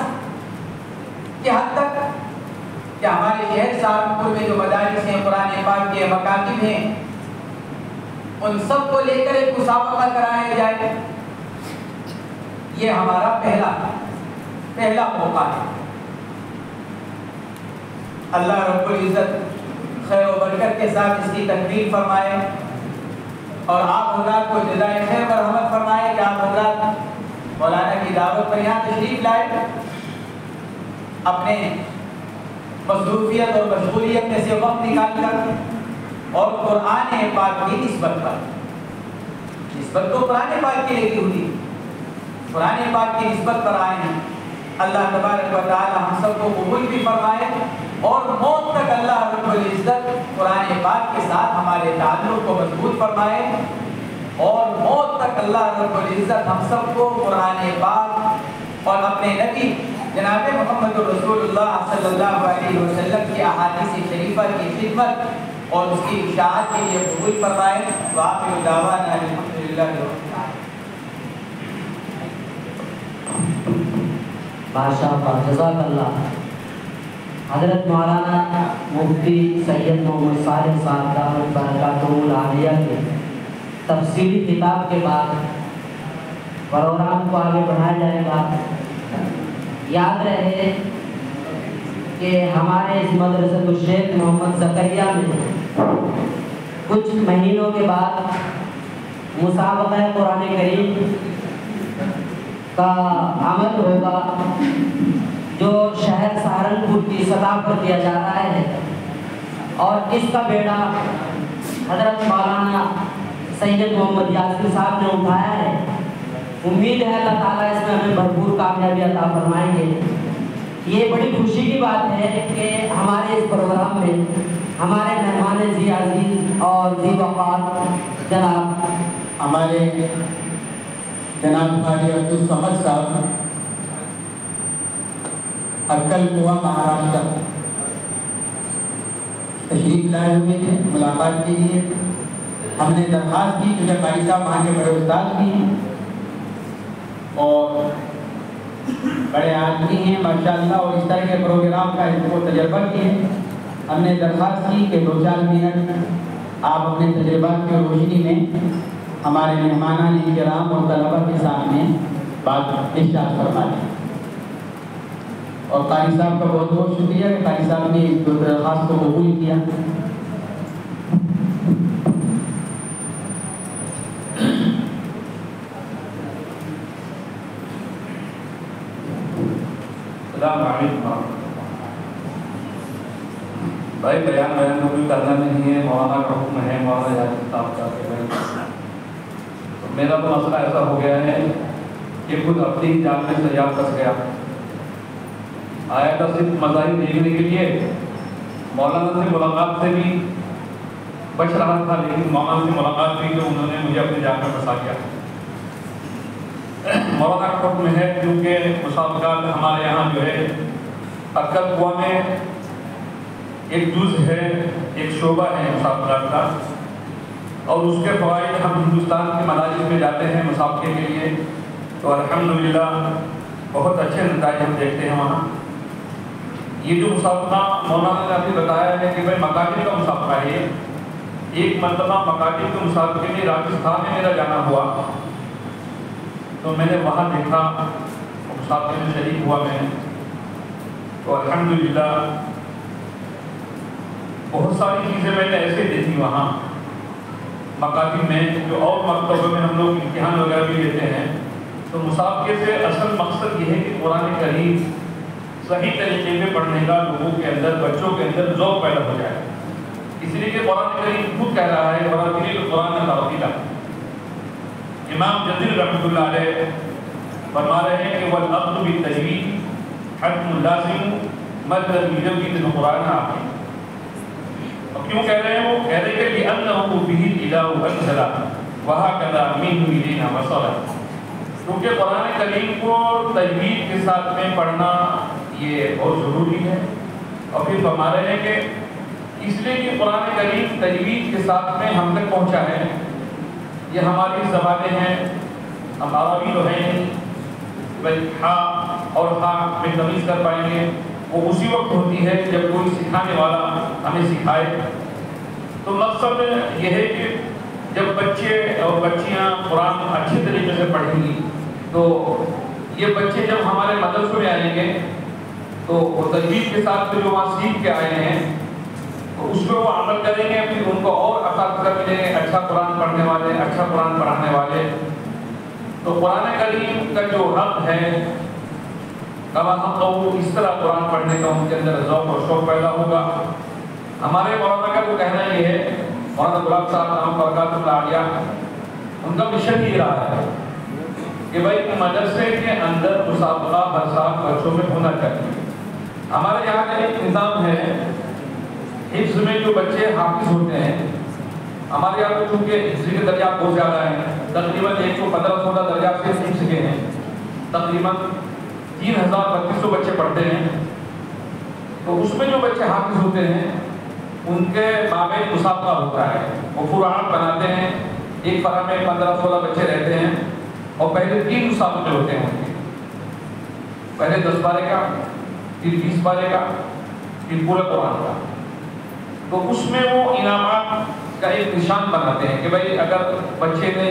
[SPEAKER 3] تک کہ ہمارے شہر سہارنپور میں جو مدارس ہیں، قرآن پاک کے مکاتب ہیں، ان سب کو لے کر ایک مسابقہ کرایا جائے، یہ ہمارا پہلا موقع ہے. اللہ رب العزت خیر و برکت کے ساتھ اس کی تکمیل فرمائے اور آپ حضرات کو جزائے خیر و رحمت فرمائے کہ آپ حضرات مولانا کی دعوت پر یہاں تشریف لائے. اپنے مصروفیت اور مشغولیت میں سے وقت نکال کر اور قرآن پاک کی نسبت تو قرآن پاک کی لگی ہوئی، قرآن پاک کی نسبت پر آئے ہیں. اللہ تبارک و تعالی ہم سب کو قبول بھی فرمائے اور موت تک اللہ رب العزت قرآن پاک کے ساتھ ہمارے تعلق کو مضبوط فرمائے اور موت تک اللہ رب العزت ہم سب کو قرآن پاک اور اپنے نبی جناب محمد رسول اللہ صلی اللہ علیہ وسلم کی احادیث شریفہ کی خدمت اور اس کی اشاعت کے لیے قبول فرمائے. وآخر دعوانا الحمدللہ رب العالمین.
[SPEAKER 1] ماشاءاللہ، جزاک اللہ. حضرت مولانا مفتی سید محمد صالح صاحب دامت برکاتہم العالیہ کے تفصیلی کتاب کے بعد پروگرام کو آگے بڑھایا جائے گا. یاد رہے کہ ہمارے اس مدرسۃ الشیخ محمد زکریا میں کچھ مہینوں کے بعد مسابقہ قرآن کریم کا عمل ہوگا جو شہر سہارنپور کی سطح پر کیا جا رہا ہے اور اس کا بیڑا حضرت مولانا سید محمد یاسر صاحب نے اٹھایا ہے. امید ہے اللہ تعالیٰ اس میں ہمیں بھرپور کامیابی عطا فرمائیں گے. یہ بڑی خوشی کی بات ہے کہ ہمارے اس پروگرام میں ہمارے مہمان جی عزیز اور جی وقار جناب
[SPEAKER 2] ہمارے جناب قاری عبدالصمد صاحب اکل کنواں مہاراشٹر تشریف لائے ہوئے تھے ملاقات کے لیے. ہم نے درخواست کی کیونکہ قاری صاحب وہاں کے بڑے استاد بھی ہیں اور بڑے آدمی ہیں ماشاءاللہ اور اس طرح کے پروگرام کا ان کو تجربہ بھی ہے. ہم نے درخواست کی کہ 2-4 منٹ آپ اپنے تجربات کی روشنی میں ہمارے مہمانان کرام اور طلباء کے سامنے بات ارشاد فرما دیں. اور قاری صاحب کا بہت بہت شکریہ کہ قاری صاحب نے اس درخواست کو قبول کیا.
[SPEAKER 4] السلام علیکم بھائی. بیان تو کوئی کرنا نہیں ہے، مولانا کا حکم ہے، مولانا یاسر صاحب کا. میرا تو مسئلہ ایسا ہو گیا ہے کہ خود اپنی جان میں سجا پھنس گیا. آیا تھا صرف مظاہر دیکھنے کے لیے، مولانا سے ملاقات سے بھی بچ رہا تھا لیکن مولانا سے ملاقات بھی تو انہوں نے مجھے اپنی جان میں پھنسا دیا. مولانا کا حکم ہے کیونکہ مسابقات ہمارے یہاں جو ہے اکل قوا میں ایک جز ہے، ایک شعبہ ہے مسابقات کا، اور اس کے فوائد ہم ہندوستان کے مدارس میں جاتے ہیں مسابقے کے لیے، تو الحمدللہ بہت اچھے نتائج ہم دیکھتے ہیں وہاں۔ یہ جو مسابقہ مولانا نے ابھی بتایا ہے کہ بھائی مکاتب کا مسابقہ ہے، ایک مرتبہ مکاتب کے مسابقے میں راجستھان میں میرا جانا ہوا، تو میں نے وہاں دیکھا، مسابقے میں شریک ہوا میں، تو الحمدللہ بہت ساری چیزیں میں نے ایسے دیکھی وہاں مکاتب میں، جو اور مکتبوں میں ہم لوگ امتحان وغیرہ بھی لیتے ہیں۔ تو مسابقے سے اصل مقصد یہ ہے کہ قرآن کریم صحیح طریقے میں پڑھنے کا لوگوں کے اندر، بچوں کے اندر ذوق پیدا ہو جائے، اس لیے کہ قرآن کریم خود کہہ رہا ہے قرآن ترتیلا۔ امام جزیر رحمۃ اللہ علیہ فرما رہے ہیں کہ والأخذ بالتجوید حتم لازم مطلب یجوید القرآن آخر۔ اور کیوں کہہ رہے ہیں؟ وہ کہہ رہے ہیں کہ لأنه به الإله أنزل وهكذا منه إلينا وصل، کیونکہ قرآن کریم کو تجوید کے ساتھ میں پڑھنا یہ بہت ضروری ہے۔ اور پھر فرما رہے ہیں کہ اس لیے کہ قرآن کریم تجوید کے ساتھ میں ہم تک پہنچا ہے، یہ ہماری زبانیں ہیں، ہم عربی تو ہیں نہیں، بھائی ہاں اور ہاں میں تمیز کر پائیں گے، وہ اسی وقت ہوتی ہے جب کوئی سکھانے والا ہمیں سکھائے۔ تو مقصد یہ ہے کہ جب بچے اور بچیاں قرآن اچھے طریقے سے پڑھیں گی تو یہ بچے جب ہمارے مدرسوں میں آئیں گے تو وہ تجوید کے ساتھ جو وہاں سیکھ کے آئے ہیں تو اس پہ وہ عمل کریں گے، پھر ان کو اور اساتذہ ملیں گے اچھا قرآن پڑھنے والے، اچھا قرآن پڑھانے والے۔ تو قرآن کریم کا جو حق ہے کما ہم لوگ اس طرح قرآن پڑھنے کا ان کے اندر ذوق اور شوق پیدا ہوگا۔ ہمارے مولانا کا تو کہنا یہ ہے، مولانا غلام صاحب نام برکات اللہ علیہ، ان کا مشن یہ رہا ہے کہ بھائی مدرسے کے اندر مسابقہ ہر سال بچوں میں ہونا چاہیے۔ ہمارے یہاں کا ایک نظام ہے، حفظ میں جو بچے حافظ ہوتے ہیں، ہمارے یہاں تو چونکہ حفظ کے درجات بہت زیادہ ہیں، تقریباً 115-16 درجات سے حفظ کے ہیں، تقریباً 3300 بچے پڑھتے ہیں۔ تو اس میں جو بچے حافظ ہوتے ہیں ان کے مابین مسابقہ ہوتا ہے، وہ فروعات بناتے ہیں، ایک فرع میں 15-16 بچے رہتے ہیں، اور پہلے 3 مسابقے ہوتے ہیں ان کے، پہلے 10 پارے کا، پھر 20 پارے کا، پھر پورے قرآن کا۔ تو اس میں وہ انعامات کا ایک نشان بناتے ہیں کہ بھائی اگر بچے نے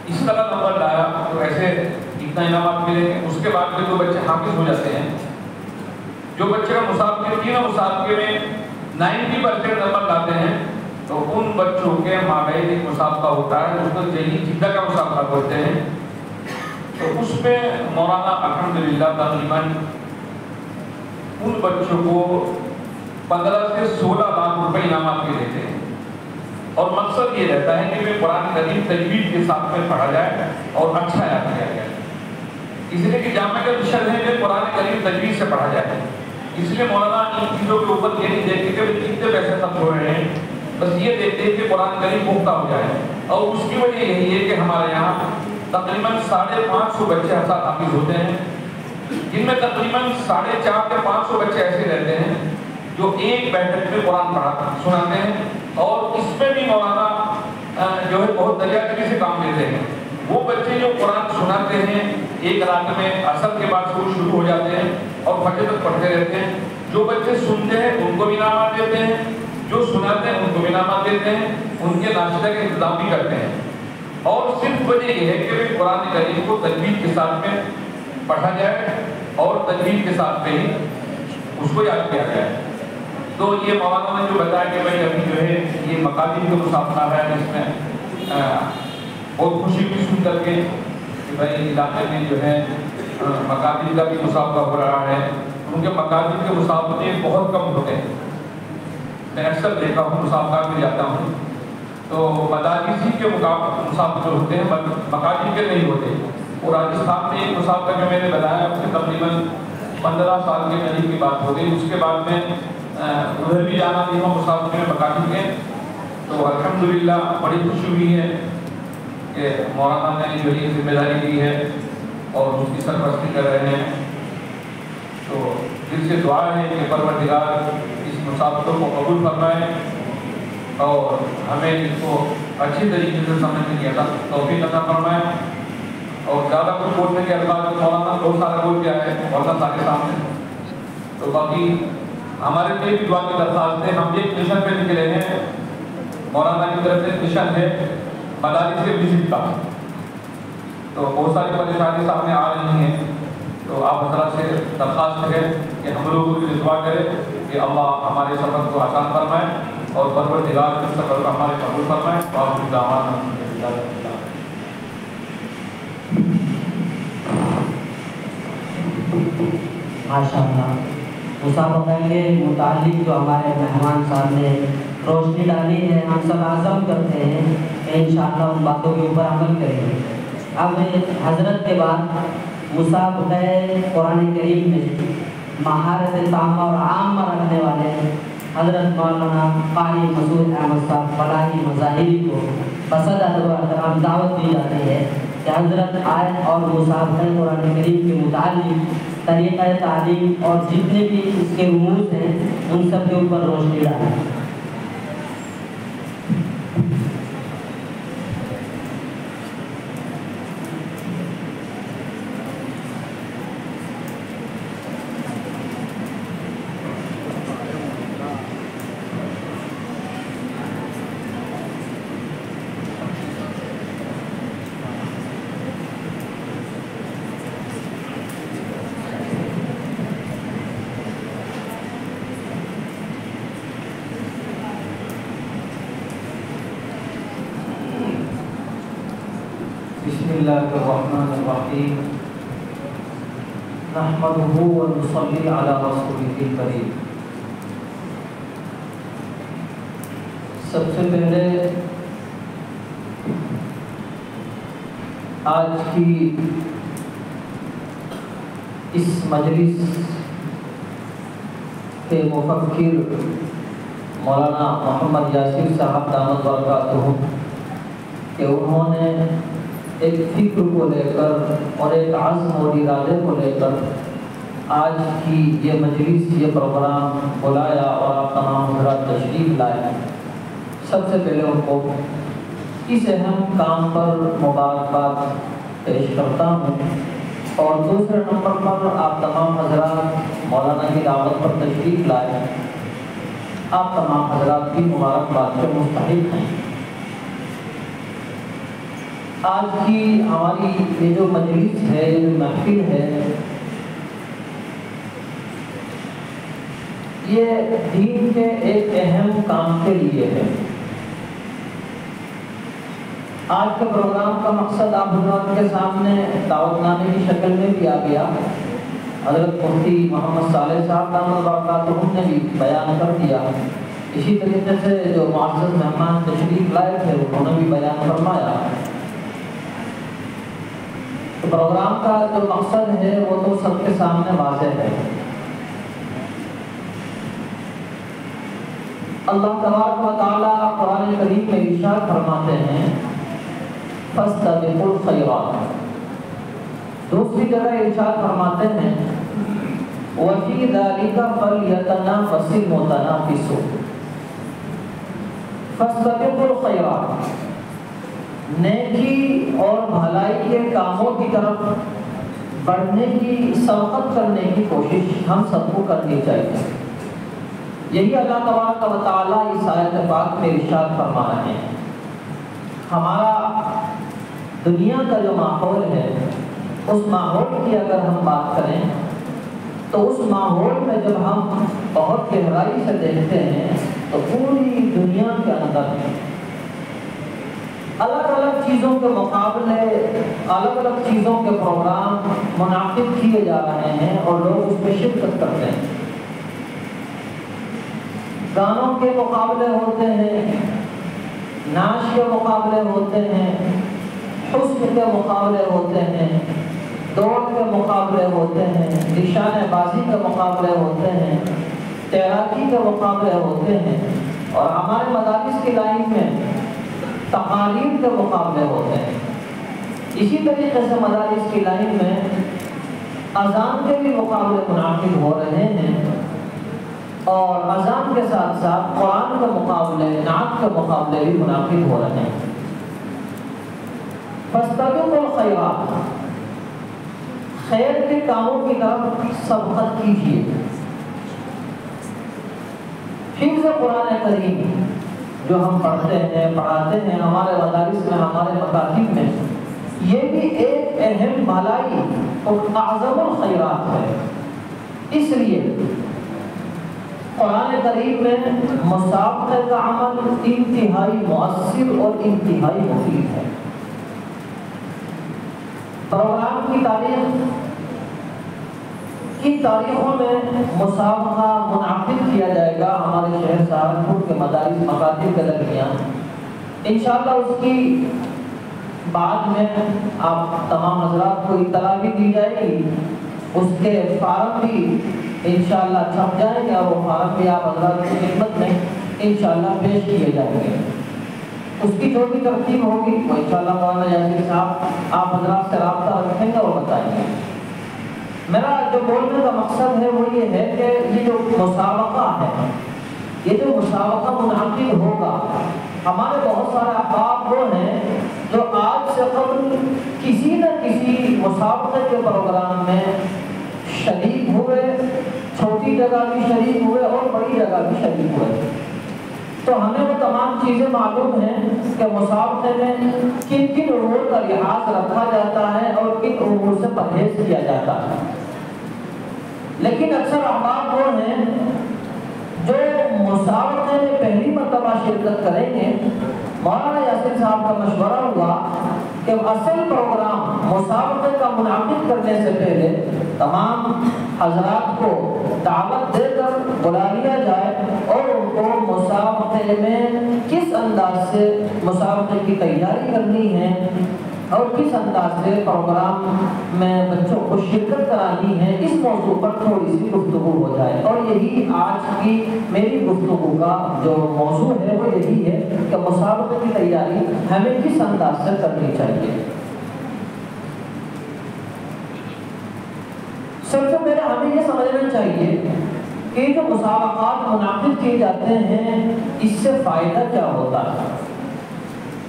[SPEAKER 4] اس طرح نمبر لایا تو ایسے اتنا انعامات ملیں گے۔ اس کے بعد میں جو بچے حافظ ہو جاتے ہیں، جو بچے کا مسابقے 3 مسابقے میں 90% نمبر لاتے ہیں، تو ان بچوں کے مابین ایک مسابقہ ہوتا ہے، اس کو جہی جدہ کا مسابقہ بولتے ہیں۔ تو اس میں مولانا الحمدللہ تقریباً ان بچوں کو 15 سے 16 لاکھ روپے انعامات کے دیتے ہیں، اور مقصد یہ رہتا ہے کہ وہ قرآن کریم تجوید کے ساتھ میں پڑھا جائے اور اچھا یاد کیا جائے، اس لیے کہ جامعہ کا مشن ہے کہ قرآن کریم تجوید سے پڑھا جائے۔ اس لیے مولانا ان چیزوں کے اوپر یہ نہیں دیکھتے کہ کتنے پیسے خرچ ہو رہے ہیں، بس یہ دیکھتے ہیں کہ قرآن کریم پختہ ہو جائے، اور اس کی وجہ یہی ہے کہ ہمارے یہاں تقریباً 550 بچے ہر سال حافظ ہوتے ہیں، جن میں تقریباً 450 سے 500 بچے ایسے رہتے ہیں جو ایک بیٹھک میں قرآن سناتے ہیں، اور اس میں بھی مولانا جو ہے بہت درجہ سے کام لیتے ہیں۔ وہ بچے جو قرآن سناتے ہیں ایک رات میں عصر کے بعد سے شروع ہو جاتے ہیں اور فجر تک پڑھتے رہتے ہیں، جو بچے سنتے ہیں ان کو بھی انعامات دیتے ہیں، جو سناتے ہیں ان کو بھی انعامات دیتے ہیں، ان کے ناشتہ کا انتظام بھی کرتے ہیں۔ اور صرف وجہ یہ ہے کہ قرآن کریم کو تجوید کے ساتھ میں پڑھا جائے اور تجوید کے ساتھ میں ہی اس کو یاد کیا جائے۔ تو یہ مولانا نے جو بتایا کہ بھائی ابھی جو ہے یہ مکاتب کا مسابقہ ہے، اس میں بہت خوشی بھی سن کر کے کہ بھائی علاقے میں جو ہے مکاتب کا بھی مسابقہ ہو رہا ہے، کیونکہ مکاتب کے مسابقے بہت کم ہوتے ہیں۔ میں اکثر دیکھا ہوں، مسابقات میں جاتا ہوں تو مدارسی کے مسابقے ہوتے ہیں، مکاتب کے نہیں ہوتے۔ اور راجستھان میں ایک مسابقہ جو میں نے بتایا اس سے تقریباً 15 سال کے قریب کی بات ہو گئی، اس کے بعد میں ادھر بھی جانا تھی وہ مسابقے میں مکاتب کے، تو الحمدللہ بڑی خوشی ہوئی ہے کہ مولانا نے جو یہ ذمہ داری دی ہے اور اس کی سرپرستی کر رہے ہیں. تو دل سے دعا ہے کہ پروردگار اس مسابقوں کو قبول فرمائے اور ہمیں اس کو اچھی طریقے سے سمجھنے کی توفیق عطا فرمائے. اور زیادہ کچھ بولنے کے الفاظ مولانا بہت سارا بول گیا ہے مولانا صاحب کے سامنے. تو باقی ہمارے لیے بھی دعا کی درخواست ہے. ہم ایک مشن پہ نکلے ہیں, مولانا کی طرف سے مشن ہے مدارس کے وزٹ کا. تو بہت ساری پریشانی سامنے آ رہی ہیں. تو آپ حضرات سے درخواست ہے کہ ہم لوگوں کو بھی دعا کریں کہ اللہ ہمارے سفر کو آسان فرمائے اور پروردگار کے سفر کو ہمارے قبول فرمائے. آپ کی دعوات
[SPEAKER 1] ماشاء اللہ. مسابقہ کے متعلق جو ہمارے مہمان صاحب نے روشنی ڈالی ہے, ہم سب عزم کرتے ہیں کہ انشاءاللہ ان باتوں کے اوپر عمل کریں گے. اب حضرت کے بعد مسابقہ قرآن کریم میں مہارت تامہ اور عامہ رکھنے والے حضرت مولانا قاری مسعود احمد صاحب فلاحی مظاہری کو بصد ادب و احترام دعوت دی جاتی ہے کہ حضرت آئے اور مسابقہ قرآن کریم کے متعلق طریقہ تعلیم اور جتنے بھی اس کے رموز ہیں ان سب کے اوپر روشنی ڈالیں.
[SPEAKER 3] بسم اللہ الرحمن الرحیم نحمده ونصلی علی رسولہ الکریم. سب سے پہلے آج کی اس مجلس کے مفکر مولانا محمد یاسر صاحب دامت برکاتہ کہ انہوں نے ایک فکر کو لے کر اور ایک عزم اور ارادے کو لے کر آج کی یہ مجلس یہ پروگرام بلایا اور آپ تمام حضرات تشریف لائے. سب سے پہلے ان کو اس اہم کام پر مبارکباد پیش کرتا ہوں. اور دوسرے نمبر پر آپ تمام حضرات مولانا کی دعوت پر تشریف لائے, آپ تمام حضرات کی مبارکباد کے مستحق ہیں. آج کی ہماری یہ جو مجلس ہے, یہ جو محفل ہے, یہ دین کے ایک اہم کام کے لیے ہے. آج کے پروگرام کا مقصد آپ حضرات کے سامنے دعوت نامے کی شکل میں بھی آ گیا. حضرت مفتی محمد صالح صاحب دامت برکاتہ نے بھی بیان کر دیا. اسی طریقے سے جو معزز مہمان تشریف لائے تھے انہوں نے بھی بیان فرمایا. تو پروگرام کا جو مقصد ہے وہ تو سب کے سامنے واضح ہے. اللہ تبارک و تعالیٰ قرآن کریم میں ارشاد فرماتے ہیں فاستبقوا الخیرات. دوسری جگہ ارشاد فرماتے ہیں وفی ذلک فلیتنافس المتنافسون. فاستبقوا الخیرات, نیکی اور بھلائی کے کاموں کی طرف بڑھنے کی سبقت کرنے کی کوشش ہم سب کو کرنی چاہیے. یہی اللہ تبارک و تعالیٰ اس آیت پاک میں ارشاد فرما رہے ہیں. ہمارا دنیا کا جو ماحول ہے اس ماحول کی اگر ہم بات کریں تو اس ماحول میں جب ہم بہت گہرائی سے دیکھتے ہیں تو پوری دنیا کے اندر الگ الگ چیزوں کے مقابلے, الگ الگ چیزوں کے پروگرام منعقد کیے جا رہے ہیں اور لوگ اس میں شرکت کرتے ہیں. گانوں کے مقابلے ہوتے ہیں, ناچ کے مقابلے ہوتے ہیں, حسن کے مقابلے ہوتے ہیں, دوڑ کے مقابلے ہوتے ہیں, نشانے بازی کے مقابلے ہوتے ہیں, تیراکی کے مقابلے ہوتے ہیں, اور ہمارے مدارس کی لائن میں تقاریر کے مقابلے ہوتے ہیں.
[SPEAKER 1] اسی طریقے سے مدارس کی لائن میں اذان کے بھی مقابلے منعقد ہو رہے ہیں، اور اذان کے ساتھ ساتھ قرآن کے مقابلے، نعت کے مقابلے بھی منعقد ہو رہے ہیں۔ فاستبقوا الخیرات، خیر کے کاموں کی طرف سبقت کیجیے۔ حفظ قرآن کریم جو ہم پڑھتے ہیں، پڑھاتے ہیں ہمارے مدارس میں، ہمارے مکاتب میں، یہ بھی ایک اہم بھلائی اور اعظم الخیرات ہے۔ اس لیے قرآن کریم میں مسابقے کا عمل انتہائی مؤثر اور انتہائی مفید ہے۔ پروگرام کی تاریخ، کن تاریخوں میں مسابقہ منعقد کیا جائے گا ہمارے شہر سہارنپور کے مدارس مکاتب کے درمیان، انشاءاللہ اس کی بعد میں آپ تمام حضرات کو اطلاع بھی دی جائے گی، اس کے فارم بھی انشاءاللہ چھپ جائیں گے، اور وہ فارم بھی آپ حضرات کی خدمت میں انشاءاللہ پیش کیے جائیں گے۔ اس کی جو بھی ترتیب ہوگی وہ انشاءاللہ مولانا یاسر صاحب آپ حضرات سے رابطہ رکھیں گے اور بتائیں گے۔ میرا جو بولنے کا مقصد ہے وہ یہ ہے کہ یہ جو مسابقہ ہے، یہ جو مسابقہ منعقد ہوگا، ہمارے بہت سارے احباب وہ ہیں جو آج سے قبل کسی نہ کسی مسابقے کے پروگرام میں شریک ہوئے، چھوٹی جگہ بھی شریک ہوئے اور بڑی جگہ بھی شریک ہوئے، تو ہمیں وہ تمام چیزیں معلوم ہیں کہ مسابقے میں کن کن امور کا لحاظ رکھا جاتا ہے اور کن امور سے پرہیز کیا جاتا ہے۔ لیکن اکثر احباب وہ ہیں جو مسابقے میں پہلی مرتبہ شرکت کریں گے، مولانا یاسر صاحب کا مشورہ ہوا کہ اصل پروگرام مسابقے کا منعقد کرنے سے پہلے تمام حضرات کو دعوت دے کر بلا لیا جائے اور ان کو مسابقے میں کس انداز سے مسابقے کی تیاری کرنی ہے اور کس انداز سے پروگرام میں بچوں کو شرکت کرانی ہے، اس موضوع پر تھوڑی سی گفتگو ہو جائے۔ اور یہی آج کی میری گفتگو کا جو موضوع ہے وہ یہی ہے کہ مسابقے کی تیاری ہمیں کس انداز سے کرنی چاہیے۔ سب سے پہلے ہمیں یہ سمجھنا چاہیے کہ جو مسابقات منعقد کیے جاتے ہیں اس سے فائدہ کیا ہوتا ہے۔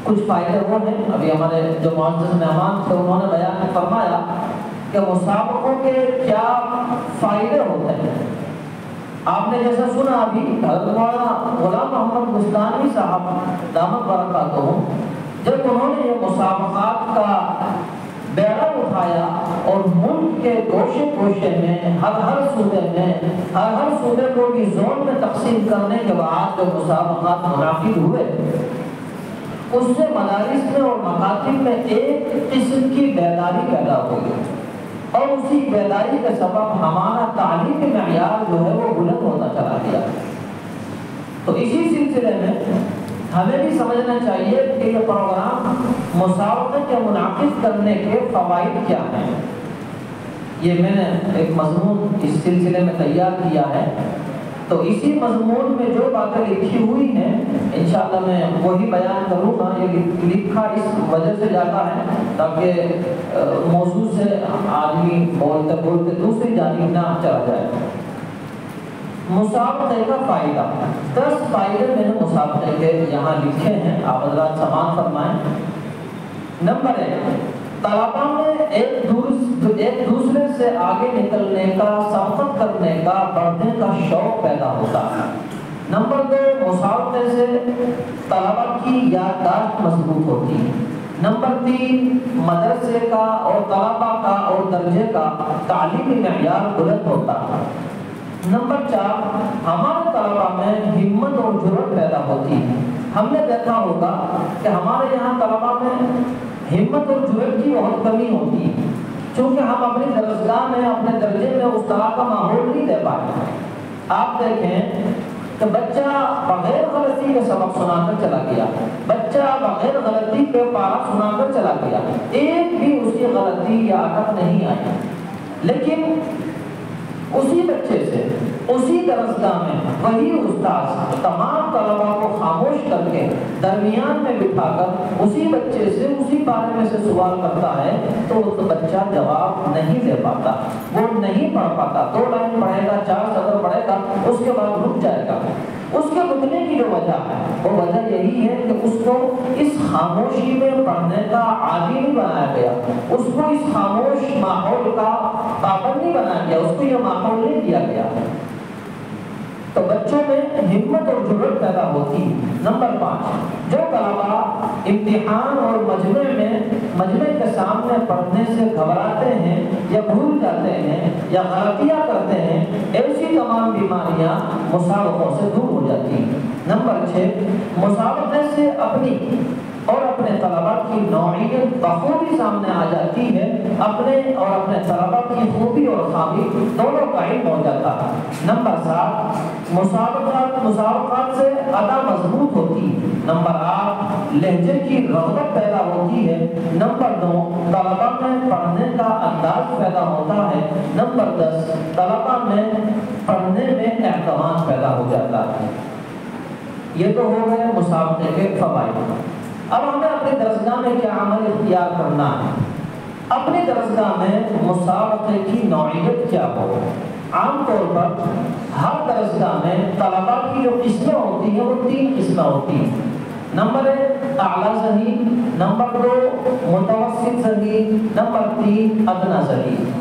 [SPEAKER 1] کچھ فائدے وہ ہیں، ابھی ہمارے جو معزز مہمان تھے انہوں نے بیان فرمایا کہ مسابقوں کے کیا فائدے ہوتے ہیں۔ آپ نے جیسا سنا ابھی حضرت مولانا غلام محمد بستانی صاحب دامت برکاتہم، جب انہوں نے یہ مسابقات کا بیڑا اٹھایا اور ملک کے گوشے گوشے میں ہر صوبے کو بھی زون میں تقسیم کرنے کے بعد جو مسابقات منعقد ہوئے، اس سے مدارس میں اور مکاتب میں ایک قسم کی بیداری پیدا ہوئی، اور اسی بیداری کے سبب ہمارا تعلیمی معیار جو ہے وہ بلند ہوتا چلا گیا۔ تو اسی سلسلے میں ہمیں بھی سمجھنا چاہیے کہ یہ پروگرام مسابقے کے منعقد کرنے کے فوائد کیا ہیں۔ یہ میں نے ایک مضمون اس سلسلے میں تیار کیا ہے، تو اسی مضمون میں جو باتیں لکھی ہوئی ہیں انشاءاللہ میں وہی بیان کروں گا۔ یہ لکھا اس وجہ سے جاتا ہے تاکہ موضوع سے آدمی بولتے بولتے دوسری جانب نہ چلا جائے۔ مسابقے کا فائدہ، 10 فائدے میں نے مسابقے کے یہاں لکھے ہیں، آپ حضرات سماعت فرمائیں۔ نمبر 1، طلباء میں ایک دوسرے سے آگے نکلنے کا، سبقت کرنے کا، بڑھنے کا شوق پیدا ہوتا ہے۔ نمبر 2، مسابقے سے طلباء کی یادداشت مضبوط ہوتی ہے۔ نمبر 3، مدرسے کا اور طلباء کا اور درجے کا تعلیمی معیار بلند ہوتا ہے۔ نمبر 4، ہمارے طلباء میں ہمت اور جرأت پیدا ہوتی ہے۔ ہم نے دیکھا ہوگا کہ ہمارے یہاں طلباء میں ہمت اور جرأت کی بہت کمی ہوتی ہے، چونکہ ہم اپنی درسگاہ میں، اپنے درجے میں اس طرح کا ماحول نہیں دے پاتے۔ آپ دیکھیں کہ بچہ بغیر غلطی کے سبق سنا کر چلا گیا، بچہ بغیر غلطی کے پارا سنا کر چلا گیا، ایک بھی اس کی غلطی یا اٹک نہیں آئی، لیکن
[SPEAKER 5] اسی بچے سے اسی درسگاہ میں وہی استاد تمام طلباء کو خاموش کر کے درمیان میں بٹھا کر اسی بچے سے اسی بارے میں سے سوال کرتا ہے تو وہ بچہ جواب نہیں دے پاتا، وہ نہیں پڑھ پاتا، 2 لائن پڑھے گا، 4 سطر پڑھے گا، اس کے بعد رک جائے گا۔ اس کے رکنے کی جو وجہ ہے وہ وجہ یہی ہے کہ اس کو اس خاموشی میں پڑھنے کا عادی نہیں بنایا گیا، اس کو اس خاموش ماحول کا پابند نہیں بنایا گیا، اس کو یہ ماحول نہیں دیا گیا۔ تو بچوں میں ہمت اور جرأت پیدا ہوتی۔ نمبر 5، جو طلباء امتحان اور مجمع کے سامنے پڑھنے سے گھبراتے ہیں یا بھول جاتے ہیں یا غلطیاں کرتے ہیں، ایسی تمام بیماریاں مسابقوں سے دور ہو جاتی ہیں۔ نمبر 6، مسابقے سے اپنی اور اپنے طلباء کی نوعیت بخوبی سامنے آ جاتی ہے، اپنے اور اپنے طلباء کی خوبی اور خامی دونوں کا علم ہو جاتا ہے۔ نمبر 7، مسابقات سے ادا مضبوط ہوتی۔ نمبر 8، لہجے کی رغبت پیدا ہوتی ہے۔ نمبر 9، طلباء میں پڑھنے کا انداز پیدا ہوتا ہے۔ نمبر 10، طلباء میں پڑھنے میں اعتماد پیدا ہو جاتا ہے۔ یہ تو ہو گئے مسابقے کے فوائد۔ اب ہمیں اپنی درسگاہ میں کیا عمل اختیار کرنا ہے؟ اپنی درسگاہ میں مسابقے کی نوعیت کیا ہو؟ عام طور پر ہر درسگاہ میں طلباء کی جو قسمیں ہوتی ہیں وہ 3 قسمیں ہوتی ہیں۔ نمبر 1 اعلیٰ ذہین، نمبر 2 متوسط ذہین، نمبر 3 ادنیٰ ذہین۔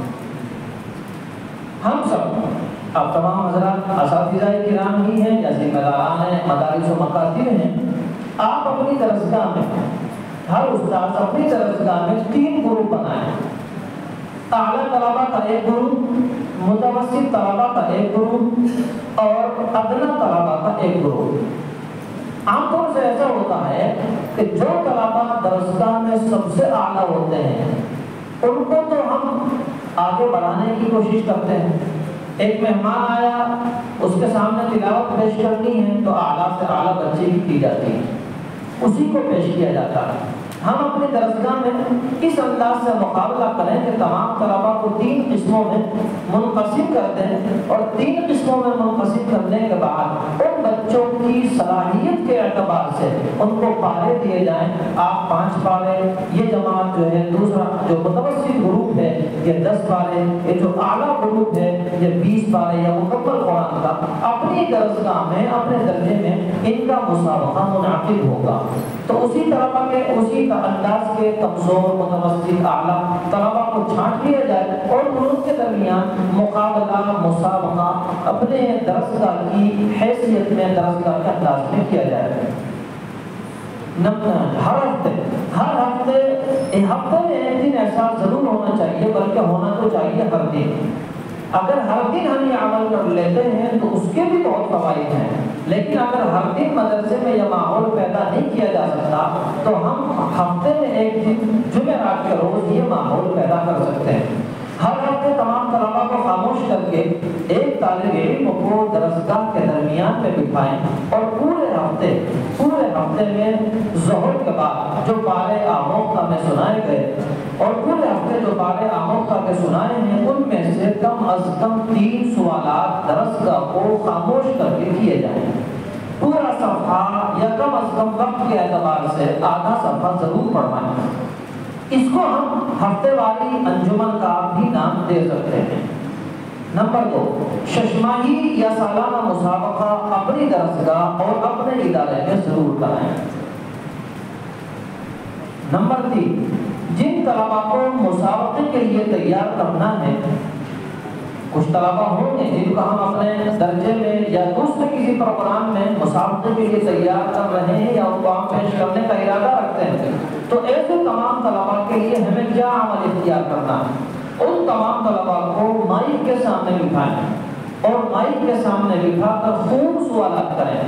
[SPEAKER 5] ہم سب اب تمام حضرات اساتذہ کرام ہی ہیں یا ذمہ داران ہیں، مدارس و مکاتب ہیں، آپ اپنی درسگاہ میں ہر استاد اپنی درسگاہ میں 3 گروپ بنائیں۔ اعلیٰ طلباء کا ایک گروپ، متوسط طلباء کا ایک گروپ اور ادنیٰ طلباء کا ایک گروپ۔ عام طور سے ایسا ہوتا ہے کہ جو طلباء درسگاہ میں سب سے اعلیٰ ہوتے ہیں ان کو تو ہم آگے بڑھانے کی کوشش کرتے ہیں۔ ایک مہمان آیا، اس کے سامنے تلاوت پیش کرنی ہے تو اعلیٰ سے اعلیٰ بچے کی جاتی ہے، اسی کو پیش کیا جاتا ہے۔ ہم اپنی درسگاہ میں اس انداز سے مقابلہ کریں کہ تمام طلباء کو 3 قسموں میں منقسم کر دیں اور 3 قسموں میں منقسم کرنے کے بعد ان بچوں کی صلاحیت کے اعتبار سے ان کو پارے دیے جائیں۔ آپ 5 پارے، یہ جماعت جو ہے دوسرا جو متوسط گروپ ہے یہ 10 پارے، یہ جو اعلیٰ گروپ ہے یہ 20 پارے یا مکمل قرآن کا اپنی درسگاہ میں اپنے درجے میں ان کا مسابقہ منعقد ہوگا۔ تو اسی اسی انداز کے کمزور، متوسط، اعلیٰ طلباء کو چھانٹ لیا جائے اور ان کے درمیان مقابلہ، مسابقہ اپنے درسگاہ کی حیثیت میں، درسگاہ کے انداز میں کیا جائے۔ ہر ہفتے میں ایک دن ایسا ضرور ہونا چاہیے، بلکہ ہونا تو چاہیے ہر دن۔ اگر ہر دن ہم یہ عمل کر لیتے ہیں تو اس کے بھی بہت فوائد ہیں، لیکن اگر ہر دن مدرسے میں یہ ماحول پیدا نہیں کیا جا سکتا تو ہم ہفتے میں ایک دن جمعرات کے روز یہ ماحول پیدا کر سکتے ہیں۔ ہر ہفتے تمام طلباء کو خاموش کر کے ایک طالب علم کو درسگاہ کے درمیان میں بٹھائیں اور پورے ہفتے میں ظہر کے بعد جو پارے آموختہ میں سنائے گئے اور پورے ہفتے جو پارے آموختہ کے سنائے ہیں ان میں سے کم از کم 3 سوالات درسگاہ کو خاموش کر کے کیے جائیں۔ پورا صفحہ یا کم از کم وقت کے اعتبار سے آدھا صفحہ ضرور پڑھوائیں۔ اس کو ہم ہفتے والی انجمن کا بھی نام دے سکتے ہیں۔ نمبر 2 ششماہی یا سالانہ مسابقہ اپنی درسگاہ اور اپنے ادارے میں ضرور کرائیں۔ نمبر 3 جن طلباء کو مسابقے کے لیے تیار کرنا ہے، کچھ طلباء ہوں گے جن کو ہم اپنے درجے میں یا دوسرے کسی پروگرام میں مسابقے کے لیے تیار کر رہے ہیں یا ان کو ہم پیش کرنے کا ارادہ رکھتے ہیں، تو ایسے تمام طلباء کے لیے ہمیں کیا عمل اختیار کرنا ہے؟ ان تمام طلباء کو مائک کے سامنے بٹھائیں اور مائک کے سامنے بٹھا کر خوب سوالات کریں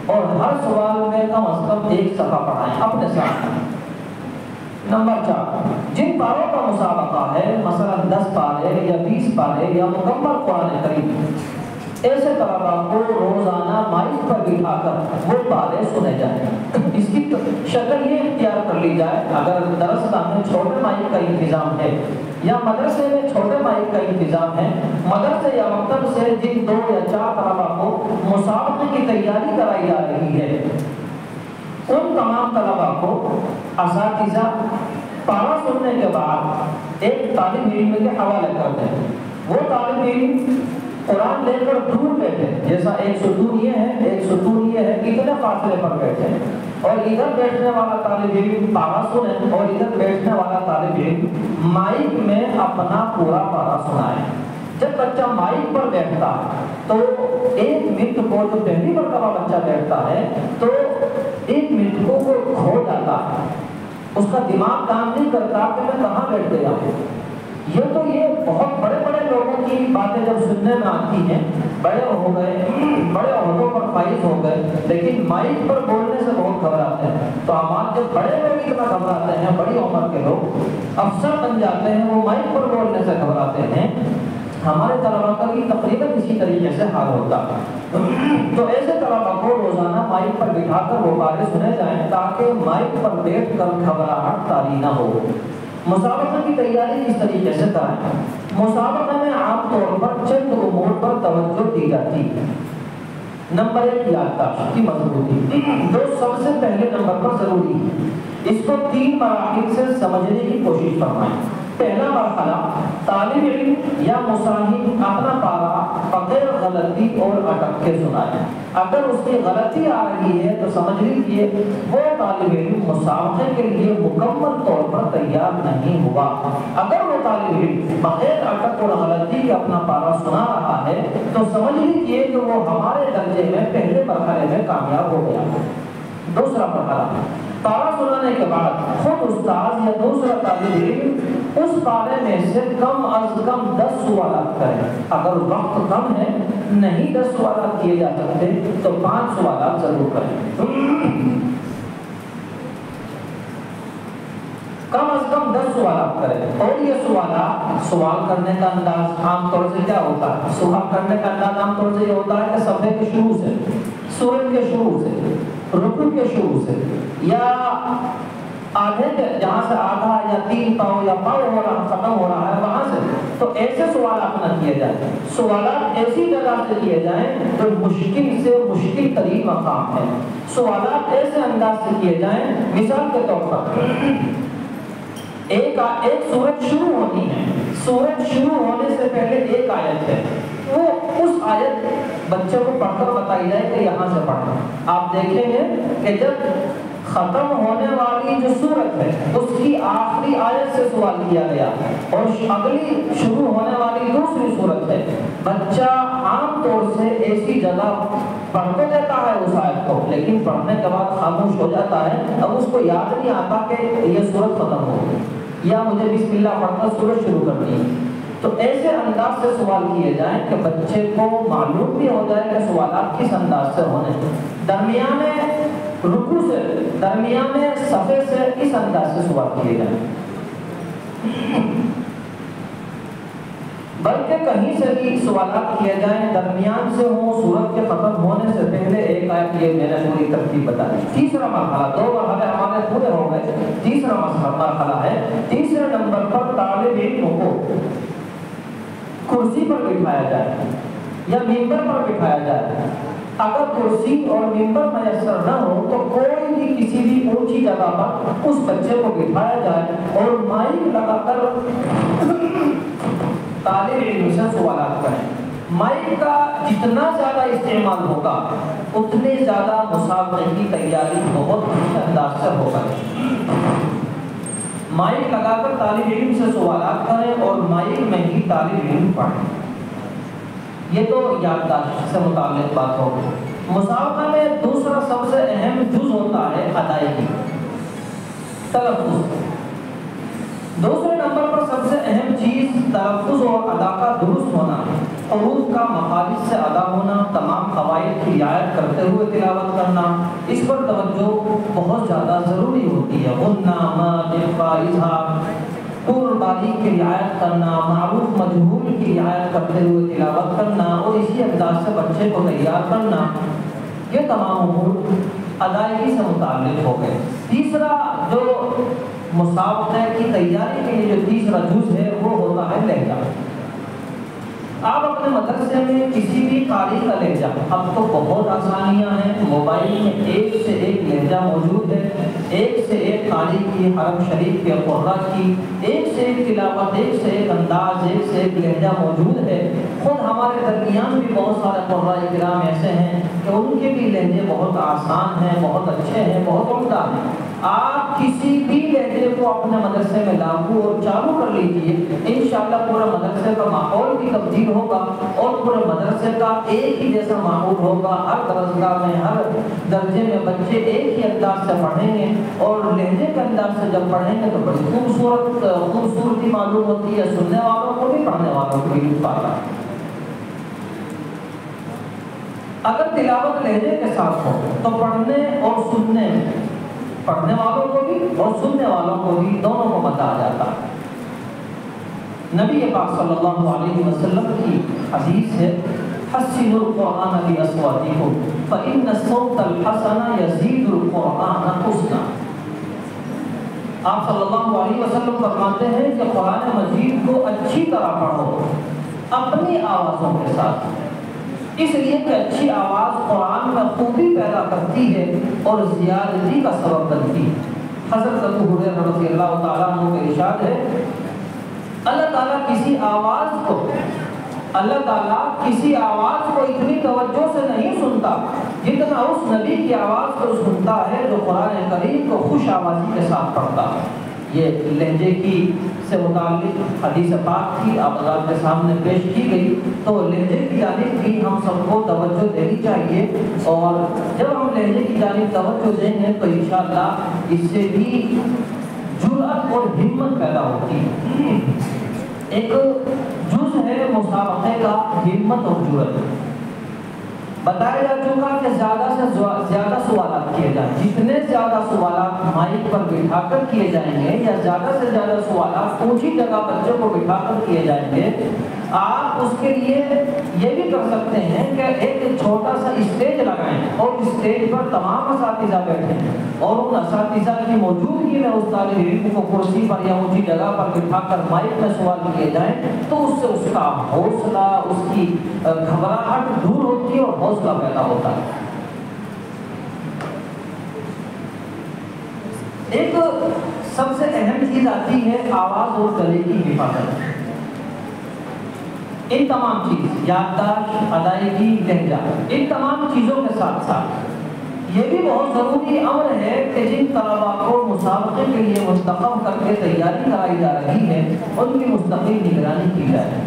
[SPEAKER 5] اور ہر سوال میں کم از کم 1 صفحہ پڑھائیں اپنے سامنے۔ نمبر 4 جن پاروں کا مسابقہ ہے، مثلا 10 پارے یا 20 پارے یا مکمل قرآن کریم، ایسے طلبا کو روزانہ مائک پر بٹھا کر وہ پارے سنے جائیں۔ اس کی شکل یہ اختیار کر لی جائے، اگر درسگاہ میں چھوٹے مائک کا انتظام ہے یا مدرسے میں چھوٹے مائک کا انتظام ہے، مدرسے یا مکتب سے جن 2 یا 4 طلبا کو مسابقے کی تیاری کرائی جا رہی ہے، ان تمام طلبا کو اساتذہ پارا سننے کے بعد ایک طالب علم کے حوالے کرتے ہیں۔ وہ طالب علم قرآن لے کر دور بیٹھے، جیسا ایک ستون یہ ہے اتنے فاصلے پر بیٹھے، اور ادھر بیٹھنے والا طالب علم پارا سنے اور ادھر بیٹھنے والا طالب علم مائک میں اپنا پورا پارا سنائے۔ جب بچہ مائک پر بیٹھتا ہے تو 1 منٹ کو، جو پہلی مرتبہ بچہ بیٹھتا ہے تو 1 منٹ کو وہ کھو جاتا ہے، اس کا دماغ کام نہیں کرتا کہ میں کہاں بیٹھ گیا ہوں۔ یہ بہت بڑے بڑے لوگوں کی باتیں جب سننے میں آتی ہیں، بڑے ہو گئے، بڑے عہدوں پر فائز ہو گئے، لیکن مائک پر بولنے سے بہت گھبراتے ہیں۔ تو ہمارے جب بڑے لوگ اتنا گھبراتے ہیں، بڑی عمر کے لوگ افسر بن جاتے ہیں، وہ مائک پر بولنے سے گھبراتے ہیں، ہمارے طلبا کا بھی تقریباً اسی طریقے سے حال ہوتا ہے۔ تو ایسے طلبا کو روزانہ مائک پر بٹھا کر وہ باتیں سنے جائیں تاکہ مائک پر بیٹھ کر گھبراہٹ طاری نہ ہو۔ مسابقہ کی تیاری کس طریقے سے کریں؟ مسابقہ میں عام طور پر چند امور پر توجہ دی جاتی ہے۔ نمبر 1 یادداشت کی مضبوطی، جو سب سے پہلے نمبر پر ضروری ہے۔ اس کو 3 مراحل سے سمجھنے کی کوشش فرمائیں۔ پہلا مرحلہ، طالب علم یا مصاحب اپنا پارا بغیر غلطی اور اٹک کے سنائے۔ اگر اس کی غلطی آ رہی ہے تو سمجھ لیجیے وہ طالب علم مسابقے کے لیے مکمل طور پر تیار نہیں ہوا۔ اگر وہ طالب علم بغیر اٹک اور غلطی کے اپنا پارا سنا رہا ہے تو سمجھ لیجیے کہ وہ ہمارے درجے میں پہلے مرحلے میں کامیاب ہو گیا۔ دوسرا مرحلہ، پارا سنانے کے بعد خود استاد یا دوسرا طالب علم اس پارے میں سے کم از کم 10 سوالات کریں۔ اگر وقت کم ہے، نہیں 10 سوالات کیے جا سکتے تو 5 سوالات ضرور کریں۔ کم از کم 10 سوالات کریں، اور یہ سوال کرنے کا انداز عام طور سے کیا ہوتا ہے؟ سوال کرنے کا انداز عام طور سے یہ ہوتا ہے کہ صفحے کے شروع سے، سورت کے شروع سے، رکوع کے شروع سے، یا آدھے جہاں سے آدھا یا 3 پاؤں یا پاؤں ہو رہا ختم ہو رہا ہے وہاں سے، تو ایسے سوالات نہ کیے جائیں۔ سوالات ایسی جگہ سے کیے جائیں جو مشکل سے مشکل ترین مقام ہے۔ سوالات ایسے انداز سے کیے جائیں، مثال کے طور پر ایک سورت شروع ہونی ہے، سورت شروع ہونے سے پہلے ایک آیت ہے، وہ اس آیت بچے کو پڑھ کر بتائی جائے کہ یہاں سے پڑھنا۔ آپ دیکھیں گے کہ جب ختم ہونے والی جو سورت ہے اس کی آخری آیت سے سوال کیا گیا اور اگلی شروع ہونے والی دوسری سورت ہے، بچہ عام طور سے ایسی جگہ پڑھ تو دیتا ہے اس آیت کو، لیکن پڑھنے کے بعد خاموش ہو جاتا ہے۔ اب اس کو یاد نہیں آتا کہ یہ سورت ختم ہو گئی یا مجھے بسم اللہ پڑھ کر سورت شروع کرنی ہے۔ تو ایسے انداز سے سوال کیے جائیں کہ بچے کو معلوم بھی ہو جائے کہ سوالات کس انداز سے ہونے ہیں۔ درمیانے رکوع سے، درمیانے صفحے سے اس انداز سے سوال کیے جائیں، بلکہ کہیں سے بھی سوالات کیے جائیں درمیان سے ہوں، سورت کے ختم ہونے سے پہلے ایک آیت، یہ میں نے پوری ترتیب بتا دی۔ تیسرا مرحلہ، 2 مرحلے ہمارے پورے ہو گئے، تیسرا مرحلہ ہے، تیسرے نمبر پر طالب علم کو کرسی پر بٹھایا جائے یا ممبر پر بٹھایا جائے۔ اگر کرسی اور ممبر میسر نہ ہو تو کوئی بھی کسی بھی اونچی جگہ پر اس بچے کو بٹھایا جائے اور مائک لگا کر طالب علم سے سوالات کریں۔ مائک کا جتنا زیادہ استعمال ہوگا اتنے زیادہ مسابقے کی تیاری بہت اچھے انداز سے ہوگا۔ مائک لگا کر طالب علم سے سوالات کریں اور مائک میں ہی طالب علم پڑھیں۔ یہ تو یادداشت سے متعلق بات ہوگی۔ مسابقہ میں دوسرا سب سے اہم جز ہوتا ہے ادائیگی، تلفظ۔ دوسرے نمبر پر سب سے اہم چیز تلفظ اور ادا کا درست ہونا، حروف کا مخارج سے ادا ہونا، تمام قواعد کی رعایت کرتے ہوئے تلاوت کرنا، اس پر توجہ بہت زیادہ ضروری ہوتی ہے۔ غنہ، مد، اخفا، اظہار، طول باریک کی رعایت کرنا، معروف مجہول کی رعایت کرتے ہوئے تلاوت کرنا اور اسی انداز سے بچے کو تیار کرنا، یہ تمام امور ادائیگی سے متعلق ہو گئے۔ تیسرا جو مسابقے کی تیاری کے لیے جو تیسرا جز ہے وہ ہوتا ہے لہجہ۔ آپ اپنے مدرسے میں کسی بھی قاری کا لہجہ، اب تو بہت آسانیاں ہیں، موبائل میں ایک سے ایک لہجہ موجود ہے، ایک سے ایک قاری کی، حرم شریف کے قرہ کی ایک سے ایک تلاوت، ایک سے ایک انداز، ایک سے ایک لہجہ موجود ہے۔ خود ہمارے درمیان بھی بہت سارے قرآء کرام ایسے ہیں کہ ان کے بھی لہجے بہت آسان ہیں، بہت اچھے ہیں، بہت عمدہ ہیں۔ آپ کسی بھی لہجے کو اپنے مدرسے میں لاگو اور چالو کر لیجئے، انشاءاللہ پورا مدرسے کا ماحول بھی تبدیل ہوگا اور پورے مدرسے کا ایک ہی جیسا ماحول ہوگا۔ ہر درسگاہ میں، ہر درجے میں بچے ایک ہی انداز سے پڑھیں گے اور لہجے کے انداز سے جب پڑھیں گے تو بڑی خوبصورتی معلوم ہوتی ہے، سننے والوں کو بھی، پڑھنے والوں کو بھی لطف آتا ہے۔ اگر تلاوت لہجے کے ساتھ ہو تو پڑھنے اور سننے میں، پڑھنے والوں کو بھی اور سننے والوں کو بھی، دونوں کو مزہ آ جاتا ہے۔ نبی پاک صلی اللہ علیہ وسلم کی حدیث ہے، حسنوا القرآن بأصواتکم فإن الصوت الحسن يزيد القرآن حسنا۔ آپ صلی اللہ علیہ وسلم فرماتے ہیں کہ قرآن مجید کو اچھی طرح پڑھو اپنی آوازوں کے ساتھ، اس لیے کہ اچھی آواز قرآن میں خوبی پیدا کرتی ہے اور زیادتی کا سبب بنتی ہے۔ حضرت ابو ہریرہ رضی اللہ تعالیٰ عنہ کا ارشاد ہے، اللہ تعالیٰ کسی آواز کو اتنی توجہ سے نہیں سنتا جتنا اس نبی کی آواز کو سنتا ہے جو قرآن کریم کو خوش آوازی کے ساتھ پڑھتا ہے۔ یہ لہجے کی سے متعلق حدیث پاک کی آپ حضرات کے سامنے پیش کی گئی، تو لہجے کی جانب بھی ہم سب کو توجہ دینی چاہیے، اور جب ہم لہجے کی جانب توجہ دیں گے تو انشاءاللہ اس سے بھی جرأت اور ہمت پیدا ہوتی ہے۔ ایک جز ہے مسابقے کا ہمت اور جرأت۔ بتایا جا چکا کہ زیادہ سے زیادہ سوالات کیے جائیں، جتنے زیادہ سوالات مائک پر بٹھا کر کیے جائیں گے یا زیادہ سے زیادہ سوالات اونچی جگہ بچوں کو بٹھا کر کیے جائیں گے، آپ اس کے لیے یہ بھی کر سکتے ہیں کہ ایک چھوٹا سا اسٹیج لگائیں اور اسٹیج پر تمام اساتذہ بیٹھیں اور ان اساتذہ کی موجودگی میں اس طالب علم کو کرسی پر یا اونچی جگہ پر بٹھا کر مائک میں سوال کیے جائیں، تو اس سے اس کا حوصلہ، اس کی گھبراہٹ دور ہوتی ہے اور حوصلہ پیدا ہوتا ہے۔ ایک سب سے اہم چیز آتی ہے آواز اور گلے کی حفاظت۔ ان تمام چیز، یادداشت، ادائیگی، لہجہ، ان تمام چیزوں کے ساتھ ساتھ یہ بھی بہت ضروری امر ہے کہ جن طلباء کو مسابقے کے لیے منتخب کر کے تیاری کرائی جا رہی ہے ان کی مستقل نگرانی کی جائے۔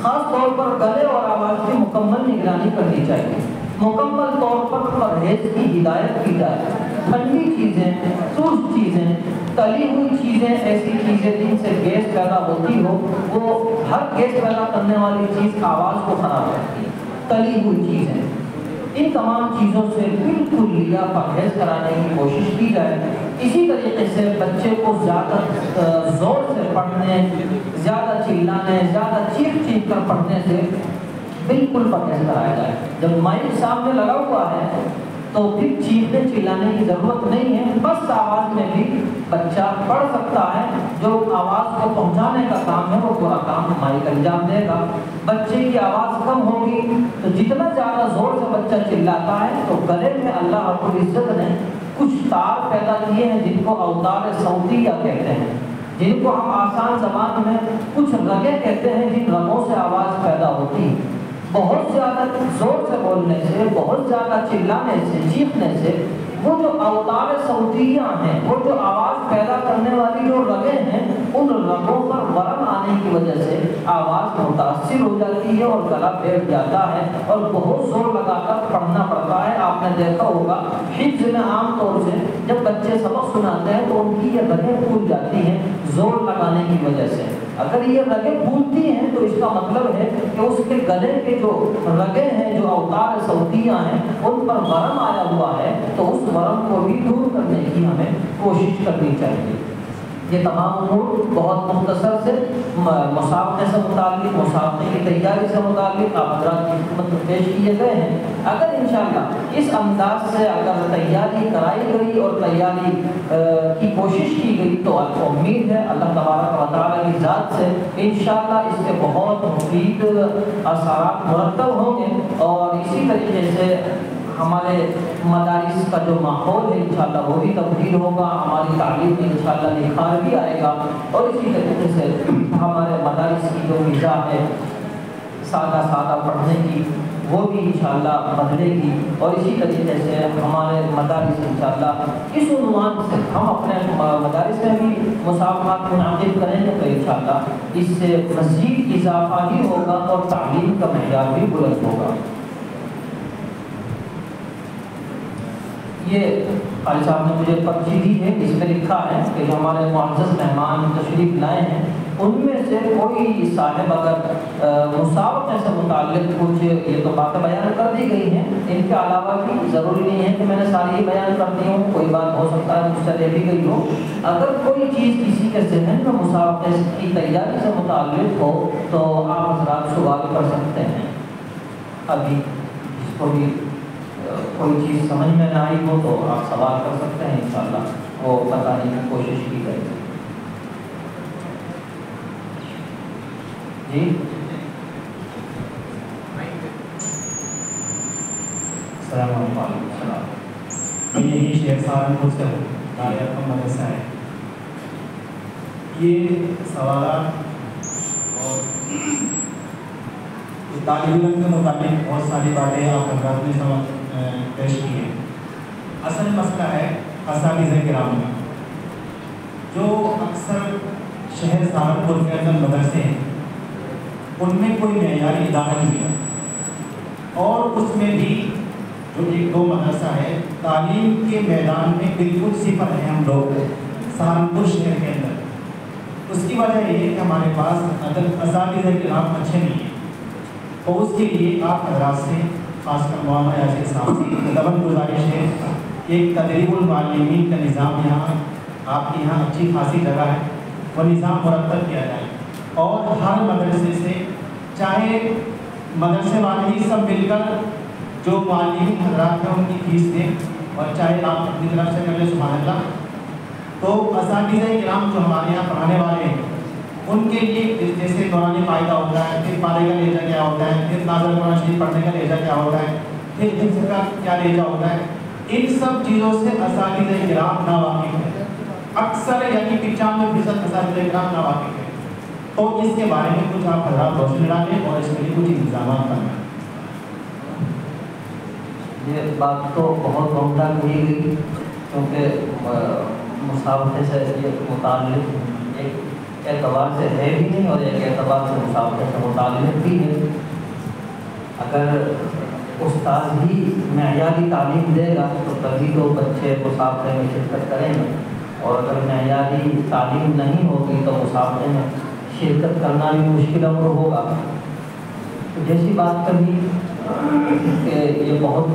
[SPEAKER 5] خاص طور پر گلے اور آواز کی مکمل نگرانی کرنی چاہیے، مکمل طور پر پرہیز کی ہدایت کی جائے۔ ٹھنڈی چیزیں، سرخ چیزیں، تلی ہوئی چیزیں، ایسی چیزیں جن سے گیس پیدا ہوتی ہو، وہ ہر گیس پیدا کرنے والی چیز آواز کو خراب کرتی ہے۔ تلی ہوئی چیزیں، ان تمام چیزوں سے بالکل لیا پرہیز کرانے کی کوشش کی جائے۔ اسی طریقے سے بچے کو زیادہ زور سے پڑھنے، زیادہ چلانے، زیادہ چیخ چیخ کر پڑھنے سے بالکل پرہیز کرایا جائے۔ جب مائک سامنے لگا ہوا ہے تو پھر چیخنے چلانے کی ضرورت نہیں ہے، بس آواز میں بھی بچہ پڑھ سکتا ہے۔ جو آواز کو پہنچانے کا کام ہے وہ پورا کام مائک انجام دے گا۔ بچے کی آواز کم ہوگی تو جتنا زیادہ زور سے بچہ چلاتا ہے تو گلے میں اللہ رب العزت نے کچھ تار پیدا کیے ہیں جن کو اوتار صوتیہ کہتے ہیں، جن کو ہم آسان زبان میں کچھ رگیں کہتے ہیں، جن رگوں سے آواز پیدا ہوتی ہے۔ بہت زیادہ زور سے بولنے سے، بہت زیادہ چلانے سے، چیخنے سے وہ جو اوتار صوتیہ ہیں، وہ جو آواز پیدا کرنے والی جو رگیں ہیں، ان رگوں پر ورم آنے کی وجہ سے آواز متاثر ہو جاتی ہے اور گلا بیٹھ جاتا ہے اور بہت زور لگا کر پڑھنا پڑتا ہے۔ آپ نے دیکھا ہوگا حفظ میں عام طور سے جب بچے سبق سناتے ہیں تو ان کی یہ رگیں پھول جاتی ہیں زور لگانے کی وجہ سے۔ اگر یہ رگیں پھولتی ہیں تو اس کا مطلب ہے کہ اس کے گلے کے جو رگیں ہیں، جو اوتار صوتیہ ہیں، ان پر ورم آیا ہوا ہے، تو اس ورم کو بھی دور کرنے کی ہمیں کوشش کرنی چاہیے۔ یہ تمام امور بہت مختصر سے مسابقے سے متعلق، مسابقے کی تیاری سے متعلق آپ حضرات کی خدمت میں پیش کیے گئے ہیں۔ اگر انشاءاللہ اس انداز سے اگر تیاری کرائی گئی اور تیاری کی کوشش کی گئی تو آپ کو امید ہے اللہ تبارک و تعالیٰ کی ذات سے انشاءاللہ اس کے بہت مفید اثرات مرتب ہوں گے، اور اسی طریقے سے ہمارے مدارس کا جو ماحول ہے انشاءاللہ وہ بھی تبدیل ہوگا، ہماری تعلیم میں انشاءاللہ نکھار بھی آئے گا، اور اسی طریقے سے ہمارے مدارس کی جو فضا ہے سادہ سادہ پڑھنے کی وہ بھی انشاءاللہ بدلے گی، اور اسی طریقے سے ہمارے مدارس انشاءاللہ اس عنوان سے ہم اپنے مدارس میں بھی مسابقات منعقد کریں گے تو انشاءاللہ اس سے مزید اضافہ بھی ہوگا اور تعلیم کا معیار بھی بلند ہوگا۔ یہ قاری صاحب نے مجھے پرچی دی ہے، اس میں لکھا ہے کہ جو ہمارے معزز مہمان تشریف لائے ہیں ان میں سے کوئی صاحب اگر مسابقے سے متعلق کچھ، یہ تو باتیں بیان کر دی گئی ہیں، ان کے علاوہ بھی ضروری نہیں ہے کہ میں نے ساری ہی بیان کر دی ہوں، کوئی بات ہو سکتا ہے مجھ سے رہ بھی گئی ہو۔ اگر کوئی چیز کسی کے ذہن میں مسابقے کی تیاری سے متعلق ہو تو آپ حضرات سوال کر سکتے ہیں۔ ابھی جس کو بھی کوئی چیز سمجھ میں نہ آئی ہو تو آپ سوال کر سکتے ہیں، انشاءاللہ وہ بتانے کی کوشش کی جائے گی۔ جی
[SPEAKER 6] السلام علیکم۔ میں یہی شیخ سہارنپور سے ہوں، داریہ کا مدرسہ ہے۔ یہ سوالات اور طالب علم کے مطابق بہت ساری باتیں آپ حضرات نے پیش کی ہیں۔ اصل مسئلہ ہے اساتذہ کرام کا، جو اکثر شہر سہارنپور کے اندر مدرسے ہیں ان میں کوئی معیاری ادارہ نہیں ہے، اور اس میں بھی جو ایک دو مدرسہ ہے تعلیم کے میدان میں بالکل صفر ہیں ہم لوگ سہارنپور شہر کے اندر۔ اس کی وجہ یہ ہے کہ ہمارے پاس اساتذہ کرام اچھے نہیں ہیں، تو اس کے لیے آپ حضرات سے خاص کر مولانا یاسر صاحب سے دبن گزارش ہے، ایک تدریب المعلمین کا نظام یہاں آپ کے یہاں اچھی خاصی جگہ ہے، وہ نظام مرتب کیا جائے، اور ہر مدرسے سے چاہے مدرسے والے ہی سب مل کر جو معلمین حضرات ہیں ان کی فیس دیں، اور چاہے آپ اپنی طرف سے کر لیں سبحان اللہ، تو اساتذہ کرام جو ہمارے یہاں پڑھانے والے ہیں ان کے لیے جیسے دورانی فائدہ ہوتا ہے، پھر پارے کا لہجہ کیا ہوتا ہے، پھر نازل قرآن شریف پڑھنے کا لہجہ کیا ہوتا ہے، پھر حفظ کا کیا لہجہ ہوتا ہے، ان سب چیزوں سے اساتذہ کرام ناواقف ہیں، اکثر یعنی 95% اساتذہ کرام ناواقف ہیں۔ تو اس کے بارے میں کچھ آپ حضرات روشنی ڈالیں اور اس کے لیے کچھ انتظامات کریں۔
[SPEAKER 5] یہ بات تو بہت عمدہ کہی گئی، کیونکہ مسابقے سے یہ متعلق ایک اعتبار سے ہے بھی نہیں اور ایک اعتبار سے مسابقے سے متعلق بھی ہے۔ اگر استاد ہی معیاری تعلیم دے گا تو تبھی تو بچے مسابقے میں شرکت کریں گے، اور اگر معیاری تعلیم نہیں ہوگی تو مسابقے میں شرکت کرنا بھی مشکل امر ہوگا۔ جیسی بات کہی کہ یہ بہت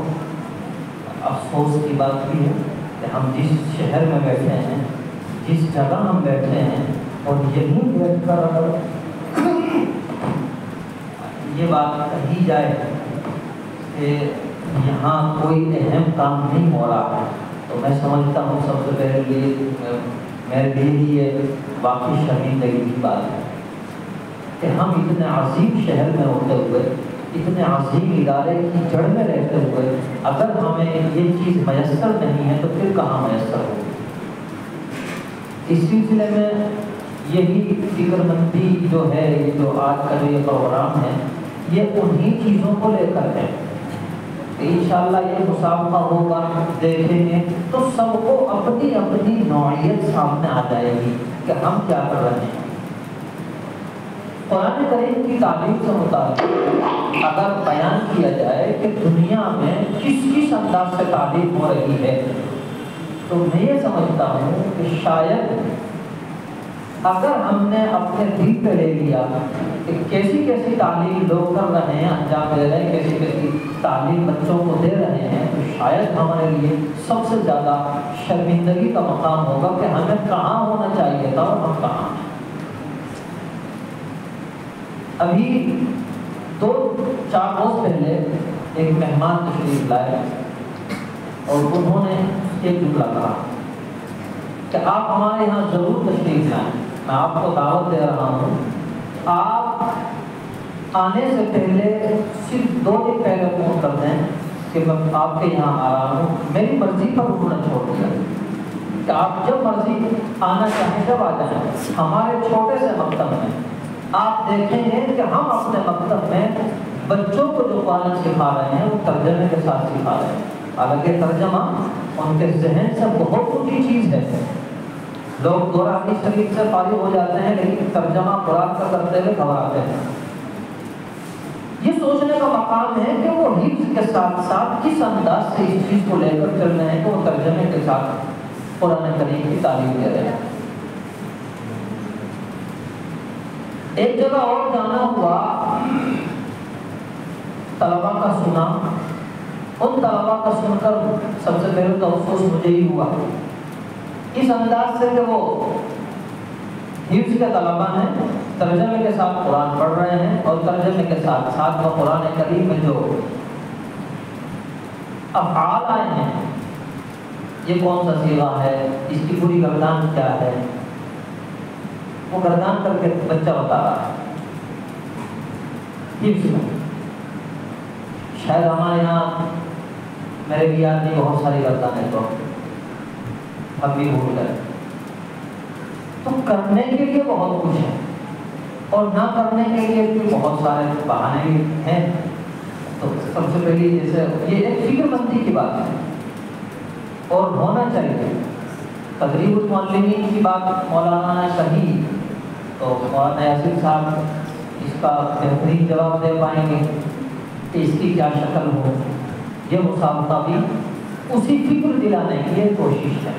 [SPEAKER 5] افسوس کی بات بھی ہے کہ ہم جس شہر میں بیٹھے ہیں، جس جگہ ہم بیٹھے ہیں، اور یہیں بیٹھ کر اگر یہ بات کہی جائے کہ یہاں کوئی اہم کام نہیں ہو رہا ہے تو میں سمجھتا ہوں سب سے پہلے میرے لیے یہ واقعی شرمندگی کی بات ہے کہ ہم اتنے عظیم شہر میں ہوتے ہوئے، اتنے عظیم ادارے کی جڑ میں رہتے ہوئے اگر ہمیں یہ چیز میسر نہیں ہے تو پھر کہاں میسر ہوگی۔ اس سلسلے میں یہی فکر مندی جو ہے، یہ جو آج کا جو یہ پروگرام ہے، یہ انہی چیزوں کو لے کر ہے کہ انشاءاللہ یہ مسابقہ ہوگا، دیکھیں گے تو سب کو اپنی اپنی نوعیت سامنے آ جائے گی کہ ہم کیا کر رہے ہیں۔ قرآن کریم کی تعلیم سے متعلق اگر بیان کیا جائے کہ دنیا میں کس انداز سے تعلیم ہو رہی ہے تو میں یہ سمجھتا ہوں کہ شاید اگر ہم نے اپنے دل پہ لے لیا کہ کیسی کیسی تعلیم لوگ کر رہے ہیں، انجام دے رہے ہیں، کیسی کیسی تعلیم بچوں کو دے رہے ہیں، تو شاید ہمارے لیے سب سے زیادہ شرمندگی کا مقام ہوگا کہ ہمیں کہاں ہونا چاہیے تھا اور ہم کہاں ہیں۔ ابھی 2-4 روز پہلے ایک مہمان تشریف لائے اور انہوں نے ایک جملہ کہا کہ آپ ہمارے یہاں ضرور تشریف لائیں، میں آپ کو دعوت دے رہا ہوں، آپ آنے سے پہلے صرف 2 دن پہلے فون کر دیں کہ میں آپ کے یہاں آ رہا ہوں۔ میری مرضی پر انہوں نے چھوڑ دیا کہ آپ جب مرضی آنا چاہیں جب آ جائیں۔ ہمارے چھوٹے سے مکتب میں آپ دیکھیں گے کہ ہم اپنے مکتب میں بچوں کو جو قرآن سکھا رہے ہیں وہ ترجمے کے ساتھ سکھا رہے ہیں۔ حالانکہ ترجمہ ان کے ذہن سے بہت اونچی چیز ہے، لوگ دورہ حدیث شریف سے فارغ ہو جاتے ہیں لیکن ترجمہ قرآن کا کرتے ہوئے گھبراتے ہیں۔ یہ سوچنے کا مقام ہے کہ وہ حفظ کے ساتھ ساتھ کس انداز سے اس چیز کو لے کر چل رہے ہیں کہ وہ ترجمے کے ساتھ قرآن کریم کی تعلیم دے رہے ہیں۔ ایک جگہ اور جانا ہوا، طلبا کا سنا، ان طلبا کا سن کر سب سے پہلے تو افسوس مجھے ہی ہوا اس انداز سے کہ وہ حفظ کے طلبا ہیں، ترجمے کے ساتھ قرآن پڑھ رہے ہیں اور ترجمے کے ساتھ ساتھ وہ قرآن کریم میں جو افعال آئے ہیں، یہ کون سا صیغہ ہے، اس کی پوری گردان کیا ہے، وہ گردان کر کے بچہ بتا رہا ہے حفظ میں۔ شاید ہمارے یہاں میرے بھی یاد نہیں بہت ساری گردانیں تو ہم بھی بھول گئے۔ تو کرنے کے لیے بہت کچھ ہے اور نہ کرنے کے لیے بھی بہت سارے بہانے ہیں۔ تو سب سے پہلی جیسے یہ ایک فکر مندی کی بات ہے اور ہونا چاہیے۔ تدریب المعلمین کی بات مولانا نے کہی تو مولانا یاسر صاحب اس کا بہترین جواب دے پائیں گے کہ اس کی کیا شکل ہو۔ یہ مسابقہ بھی اسی فکر دلانے کی ایک کوشش ہے۔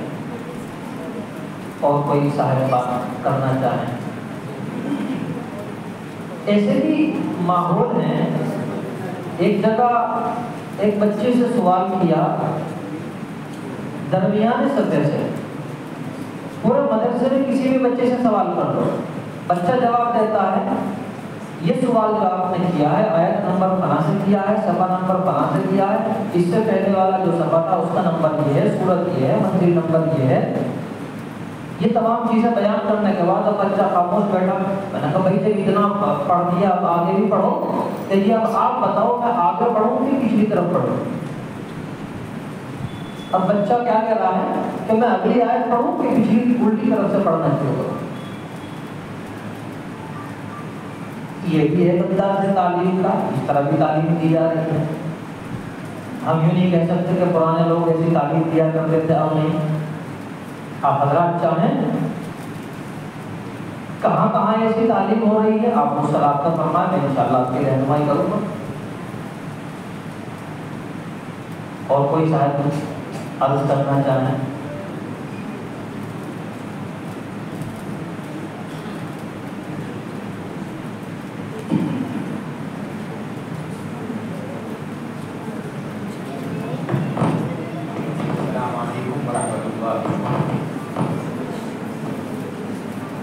[SPEAKER 5] اور کوئی صاحب بات کرنا چاہیں، ایسے بھی ماحول ہیں۔ ایک جگہ ایک بچے سے سوال کیا درمیانے سطح سے، پورے مدرسے میں کسی بھی بچے سے سوال کر لو، بچہ جواب دیتا ہے یہ سوال جو آپ نے کیا ہے آیت نمبر فلاں سے کیا ہے، صفحہ نمبر فلاں سے کیا ہے، اس سے پہلے والا جو صفحہ تھا اس کا نمبر یہ ہے، سورت یہ ہے، منزل نمبر یہ ہے۔ یہ تمام چیزیں بیان کرنے کے بعد اب بچہ خاموش بیٹھا۔ میں نے کہا بھائی جب اتنا پڑھ دیا اب آگے بھی پڑھو، کہ یہ اب آپ بتاؤ میں آگے پڑھوں کہ پچھلی طرف پڑھوں۔ اب بچہ کیا کہہ رہا ہے کہ میں اگلی آیت پڑھوں کہ پچھلی الٹی طرف سے پڑھنا شروع کروں۔ یہ بھی ایک انداز ہے تعلیم کا، اس طرح بھی تعلیم دی جا رہی ہے۔ ہم یوں نہیں کہہ سکتے کہ پرانے لوگ ایسی تعلیم دیا کرتے تھے اب نہیں۔ آپ حضرات چاہیں کہاں کہاں ایسی تعلیم ہو رہی ہے آپ مصطلحات کا فرمائیں، میں انشاءاللہ آپ کی رہنمائی کروں گا۔ اور کوئی صاحب عرض کرنا چاہیں؟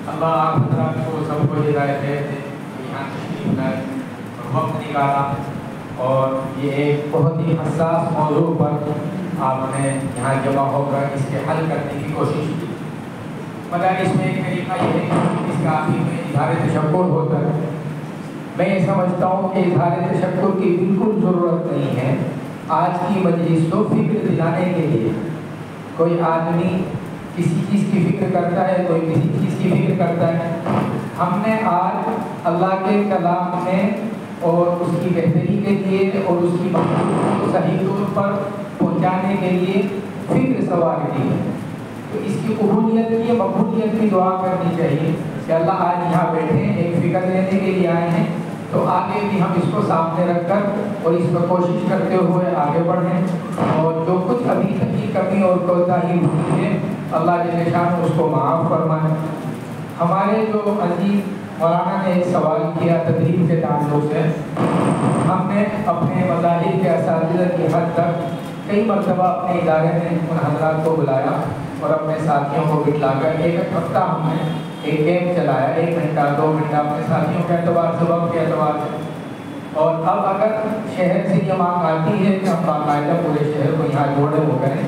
[SPEAKER 3] اللہ آپ حضرات کو سب کو ہدایت دے، یہاں تشریف لائے اور وقت نکالا اور یہ ایک بہت ہی حساس موضوع پر آپ نے یہاں جمع ہو کر اس کے حل کرنے کی کوشش کی۔ مگر اس میں ایک طریقہ یہ ہے کہ اس کا آخر میں اظہار تشکر ہوتا ہے۔ میں یہ سمجھتا ہوں کہ اظہار تشکر کی بالکل ضرورت نہیں ہے۔ آج کی مجلس تو فکر دلانے کے لیے، کوئی آدمی کسی چیز کی فکر کرتا ہے، کوئی کسی چیز کی فکر کرتا ہے۔ ہم نے آج اللہ کے کلام میں اور اس کی بہتری کے لیے اور اس کی مقصود کو صحیح طور پر پہنچانے کے لیے فکر سوار کی ہے، تو اس کی قبولیت کی مقبولیت کی دعا کرنی چاہیے کہ اللہ آج یہاں بیٹھے ہیں، ایک فکر لینے کے لیے آئے ہیں، تو آگے بھی ہم اس کو سامنے رکھ کر اور اس پر کوشش کرتے ہوئے آگے بڑھیں، اور جو کچھ ابھی تک کی کمی اور کوتاہی ہوئی ہے اللہ جل شانہ اس کو معاف فرمائے۔ ہمارے جو عزیز مولانا نے ایک سوال کیا تدریس کے تعلق سے، ہم نے اپنے مذاہب کے اساتذہ کی حد تک کئی مرتبہ اپنے ادارے میں ان حضرات کو بلایا اور اپنے ساتھیوں کو بٹھلا کر ایک ہفتہ ہم نے ایک کیمپ چلایا، 1 گھنٹہ 2 گھنٹہ اپنے ساتھیوں کے اعتبار سے، وقت کے اعتبار سے. اور اب اگر شہر سے یہ مانگ آتی ہے کہ ہم باقاعدہ پورے شہر کو یہاں جوڑے ہو کریں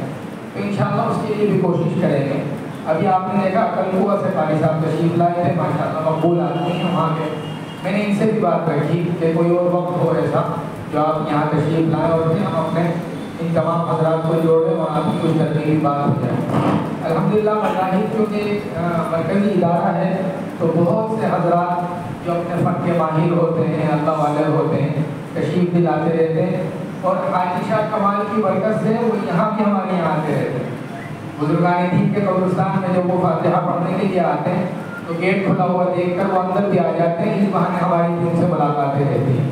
[SPEAKER 3] تو انشاءاللہ اس کے لیے بھی کوشش کریں گے. ابھی آپ نے دیکھا کلکوا سے قاری صاحب تشریف لائے تھے، ماشاءاللہ مقبول آدمی ہیں وہاں کے. میں نے ان سے بھی بات رکھی کہ کوئی اور وقت ہو ایسا جو آپ یہاں تشریف لائیں اور پھر ہم اپنے ان تمام حضرات کو جوڑیں اور آپ کی کچھ ترغیبی بات ہو جائے. الحمدللہ مذاہب کیونکہ مرکزی ادارہ ہے تو بہت سے حضرات جو اپنے فن کے ماہر ہوتے ہیں، اللہ والے ہوتے ہیں، تشریف بھی لاتے رہتے ہیں. اور حاجی شاہ کمال کی برکت سے وہ یہاں بھی ہمارے یہاں آتے رہتے ہیں. بزرگان دین کے قبرستان میں جب وہ فاتحہ پڑھنے کے لیے آتے ہیں تو گیٹ کھلا ہوا دیکھ کر وہ اندر بھی آ جاتے ہیں. اس بہانے ہماری ان سے ملاقاتیں رہتی ہیں.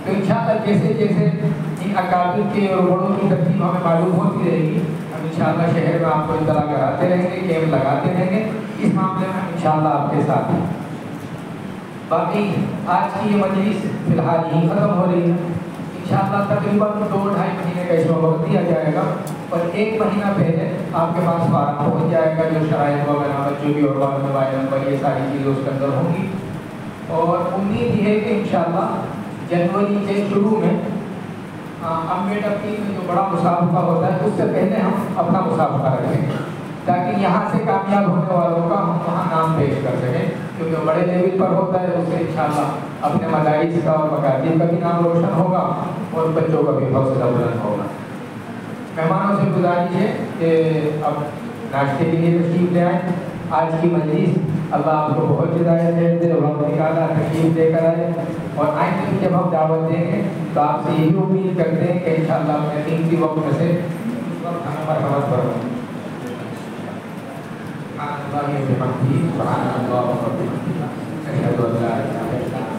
[SPEAKER 3] تو انشاءاللہ جیسے جیسے ان اکابر کے اور بڑوں کی ترتیب ہمیں معلوم ہوتی رہے گی، ہم انشاءاللہ شہر میں آپ کو اطلاع کراتے رہیں گے، کیمپ لگاتے رہیں گے. اس معاملے میں انشاءاللہ آپ کے ساتھ ہیں. باقی آج کی یہ مجلس فی الحال ہی ختم ہو رہی ہے. انشاءاللہ تقریباً 2-2.5 مہینے کا اس میں وقت دیا جائے گا اور 1 مہینہ پہلے آپ کے پاس فارم پہنچ جائے گا جو شرائط وغیرہ جو بھی اور موبائل نمبر یہ ساری چیزیں اس کے اندر ہوں گی. اور امید یہ ہے کہ انشاءاللہ جنوری کے شروع میں امبیڈکر میں جو بڑا مسابقہ ہوتا ہے اس سے پہلے ہم اپنا مسابقہ رکھیں گے تاکہ یہاں سے کامیاب ہونے والوں کا ہم وہاں نام پیش کر سکیں، کیونکہ بڑے لیول پر ہوتا ہے. اس سے انشاءاللہ اپنے مدارس کا اور مکاتب کا بھی نام روشن ہوگا اور بچوں کا بھی حوصلہ بلند ہوگا. مہمانوں سے گزارش ہے کہ اب ناشتے کے لیے تشریف لے آئیں. آج کی مجلس اللہ آپ کو بہت ہدایت دے اور ہم نکالا تشریف لے کر آئے. اور آئندہ بھی جب ہم دعوت دیں گے تو آپ سے یہی امید کرتے ہیں کہ انشاءاللہ اپنے قیمتی وقت میں سے اس وقت ہمیں مرحمت فرمائیں. سبحان اللہ وبحمدہ، سبحان اللہ وبحمدہ، اشہد ان لا الہ الا اللہ.